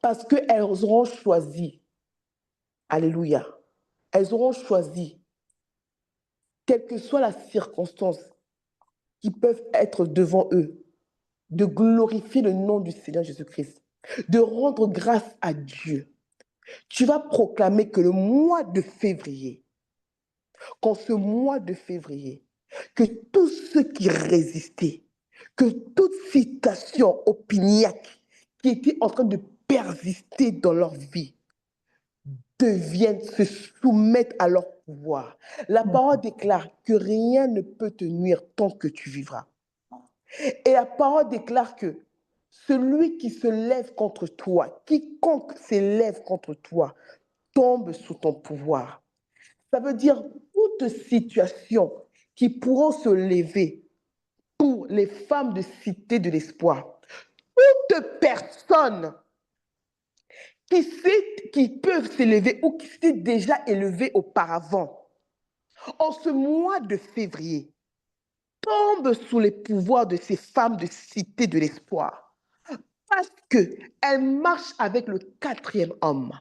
parce qu'elles auront choisi, alléluia, elles auront choisi, quelle que soit la circonstance qui peuvent être devant eux, de glorifier le nom du Seigneur Jésus-Christ, de rendre grâce à Dieu. Tu vas proclamer que le mois de février, qu'en ce mois de février, que tous ceux qui résistaient, que toute citation opiniâque qui était en train de persister dans leur vie, deviennent, se soumettent à leur pouvoir. La parole déclare que rien ne peut te nuire tant que tu vivras. Et la parole déclare que celui qui se lève contre toi, quiconque s'élève contre toi, tombe sous ton pouvoir. Ça veut dire toute situation qui pourront se lever pour les femmes de Cité de l'Espoir. Toute personne qui peuvent s'élever ou qui s'est déjà élevée auparavant, en ce mois de février, tombe sous les pouvoirs de ces femmes de Cité de l'Espoir. Parce qu'elles marchent avec le quatrième homme.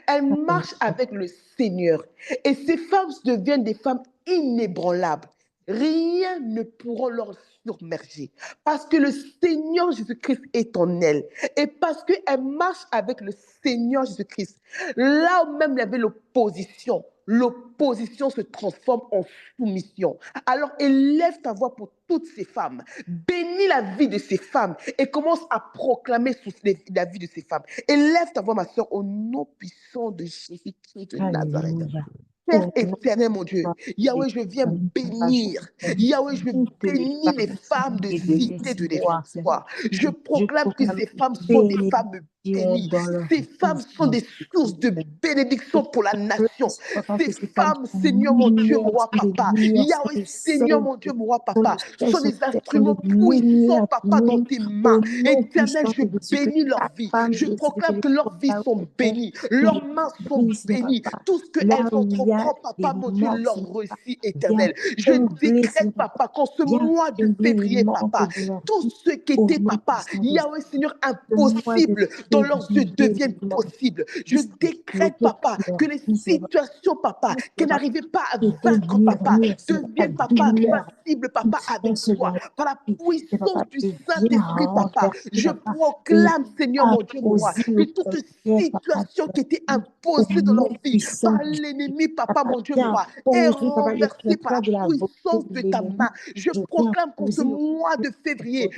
Elles marchent avec le Seigneur. Et ces femmes deviennent des femmes inébranlables. Rien ne pourra leur submerger. Parce que le Seigneur Jésus-Christ est en elles. Et parce qu'elles marchent avec le Seigneur Jésus-Christ. Là où même il y avait l'opposition, l'opposition se transforme en soumission. Alors élève ta voix pour toutes ces femmes. Bénis la vie de ces femmes et commence à proclamer sous la vie de ces femmes. Élève ta voix, ma soeur, au nom puissant de Jésus-Christ de Nazareth. Alléluia. Père éternel, mon Dieu, Yahweh, je viens bénir. Yahweh, je bénis les femmes de Cité de l'Espoir. Je proclame que ces femmes sont des femmes bénies. dans leur Ces femmes sont des sources de bénédiction pour la nation. Ces femmes, Seigneur mon Dieu, mon roi papa, Yahweh, Seigneur mon Dieu, mon roi papa, sont des instruments puissants, papa, dans tes mains. Éternel, je bénis leur vie. Je proclame que leurs vies sont bénies, leurs mains sont bénies. Tout ce qu'elles entreprennent, papa, mon Dieu, leur réussit, éternel. Je décrète, papa, qu'en ce mois de février, papa, tout ce qui était, papa, Yahweh, Seigneur, impossible dans leurs yeux devienne possible. Je décrète, papa, que les situations, papa, qu'elles n'arrivaient pas à vaincre, papa, deviennent, papa, facibles, papa, avec toi. Par la puissance du Saint-Esprit, papa, je proclame, Seigneur, mon Dieu, mon roi, que toute situation qui était imposée dans leur vie par l'ennemi, papa, mon Dieu, mon roi, est renversée par la puissance de ta main. Je proclame qu'en ce mois de février,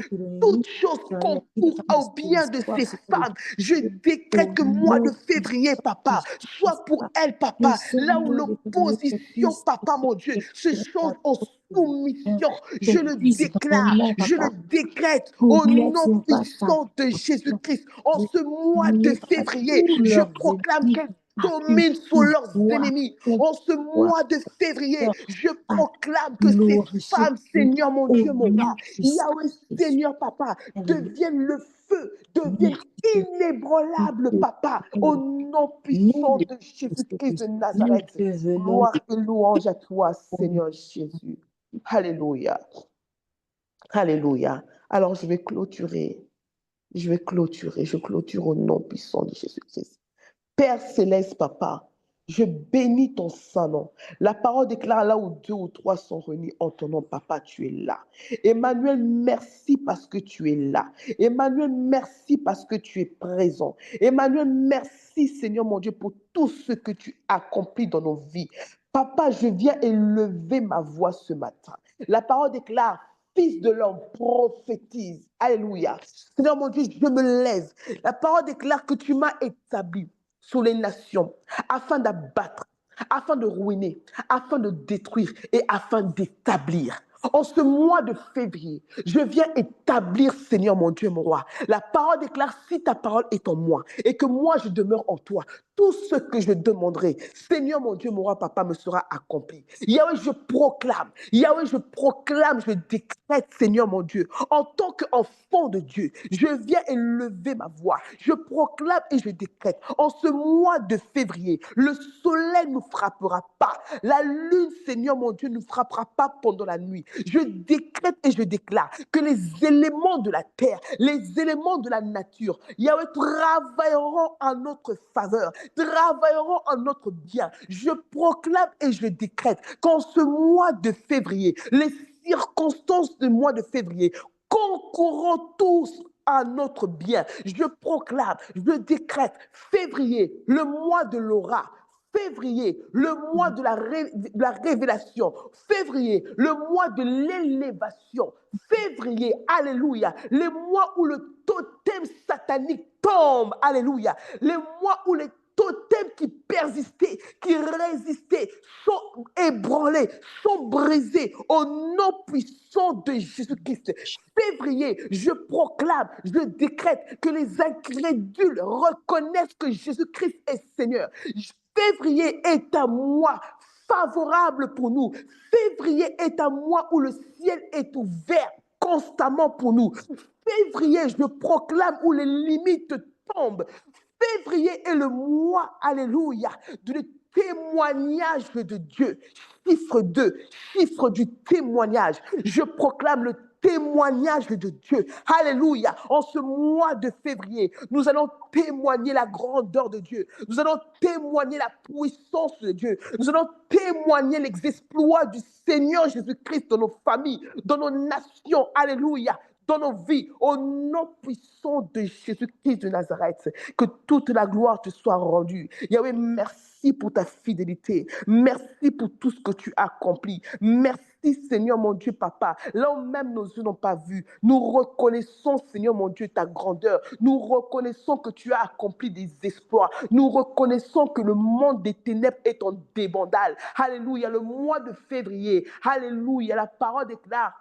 toute chose concourt au bien de ces femmes. Je décrète que mois de février, papa, soit pour elles, papa, là où l'opposition, papa, mon Dieu, se change en soumission. Je le déclare, je le décrète au nom puissant de Jésus-Christ. En ce mois de février, je proclame qu'elles dominent sur leurs ennemis. En ce mois de février, je proclame que ces femmes, Seigneur mon Dieu, mon roi, Yahweh, Seigneur, papa, deviennent le feu, deviennent inébranlables, papa, au nom puissant de Jésus-Christ de Nazareth. Gloire et louange à toi, Seigneur Jésus. Alléluia. Alléluia. Alors, je vais clôturer. Je clôture au nom puissant de Jésus-Christ. Père céleste, papa, je bénis ton saint nom. La parole déclare là où 2 ou 3 sont réunis en ton nom, papa, tu es là. Emmanuel, merci parce que tu es là. Emmanuel, merci parce que tu es présent. Emmanuel, merci, Seigneur mon Dieu, pour tout ce que tu accomplis dans nos vies. Papa, je viens élever ma voix ce matin. La parole déclare, Fils de l'homme, prophétise. Alléluia. Seigneur mon Dieu, je me lève. La parole déclare que tu m'as établi sur les nations afin d'abattre, afin de ruiner, afin de détruire et afin d'établir. En ce mois de février, je viens établir, Seigneur mon Dieu, mon roi. La parole déclare, si ta parole est en moi et que moi je demeure en toi, tout ce que je demanderai, Seigneur mon Dieu, mon roi, papa, me sera accompli. Yahweh, je proclame, je décrète, Seigneur mon Dieu, en tant qu'enfant de Dieu, je viens élever ma voix. Je proclame et je décrète, en ce mois de février, le soleil ne nous frappera pas. La lune, Seigneur mon Dieu, ne nous frappera pas pendant la nuit. Je décrète et je déclare que les éléments de la terre, les éléments de la nature, Yahweh, travailleront en notre faveur, travailleront en notre bien. Je proclame et je décrète qu'en ce mois de février, les circonstances du mois de février concourront tous à notre bien. Je proclame, je décrète, février, le mois de l'aura. Février, le mois de la révélation. Février, le mois de l'élévation. Février, alléluia, le mois où le totem satanique tombe, alléluia. Le mois où les totems qui persistaient, qui résistaient, sont ébranlés, sont brisés au nom puissant de Jésus-Christ. Février, je proclame, je décrète que les incrédules reconnaissent que Jésus-Christ est Seigneur. Février est un mois favorable pour nous. Février est un mois où le ciel est ouvert constamment pour nous. Février, je proclame où les limites tombent. Février est le mois, alléluia, du témoignage de Dieu. Chiffre 2, chiffre du témoignage. Je proclame le témoignage de Dieu. Alléluia. En ce mois de février, nous allons témoigner la grandeur de Dieu. Nous allons témoigner la puissance de Dieu. Nous allons témoigner les exploits du Seigneur Jésus-Christ dans nos familles, dans nos nations. Alléluia. Dans nos vies, au nom puissant de Jésus-Christ de Nazareth, que toute la gloire te soit rendue. Yahweh, merci pour ta fidélité. Merci pour tout ce que tu as accompli. Merci, Seigneur mon Dieu, Papa. Là où même nos yeux n'ont pas vu, nous reconnaissons, Seigneur mon Dieu, ta grandeur. Nous reconnaissons que tu as accompli des exploits. Nous reconnaissons que le monde des ténèbres est en débandade. Alléluia, le mois de février. Alléluia, la parole déclare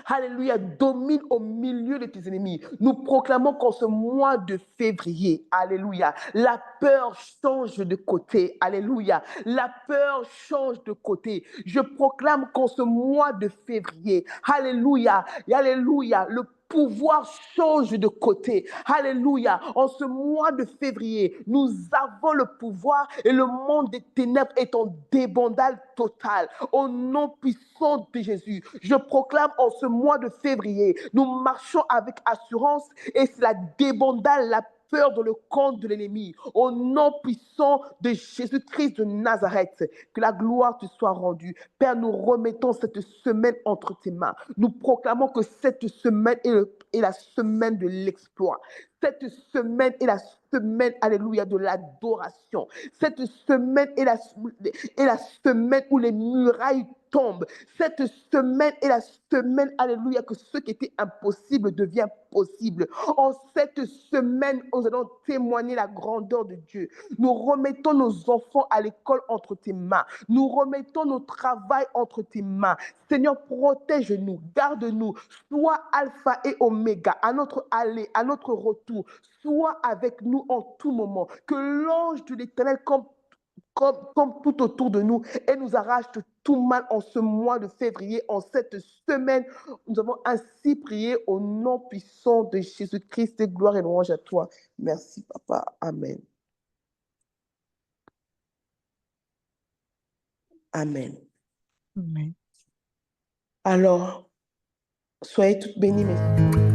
Alléluia, domine au milieu de tes ennemis. Nous proclamons qu'en ce mois de février, alléluia, la peur change de côté. Alléluia, la peur change de côté. Je proclame qu'en ce mois de février, alléluia, alléluia, le pouvoir change de côté. Alléluia. En ce mois de février, nous avons le pouvoir et le monde des ténèbres est en débandade totale. Au nom puissant de Jésus, je proclame en ce mois de février, nous marchons avec assurance et c'est la débandade, la peur dans le camp de l'ennemi. Au nom puissant de Jésus-Christ de Nazareth, que la gloire te soit rendue. Père, nous remettons cette semaine entre tes mains. Nous proclamons que cette semaine est la semaine de l'exploit. Cette semaine est la semaine, alléluia, de l'adoration. Cette semaine est la semaine où les murailles tombent. Cette semaine est la semaine, alléluia, que ce qui était impossible devient possible. En cette semaine, nous allons témoigner la grandeur de Dieu. Nous remettons nos enfants à l'école entre tes mains. Nous remettons nos travail entre tes mains. Seigneur, protège-nous, garde-nous. Sois alpha et oméga à notre aller, à notre retour. Sois avec nous en tout moment. Que l'ange de l'Éternel comme tout autour de nous et nous arrache de tout mal en ce mois de février, en cette semaine. Nous avons ainsi prié au nom puissant de Jésus-Christ. Gloire et louange à toi. Merci, Papa. Amen. Amen. Amen. Alors, soyez toutes bénies, mes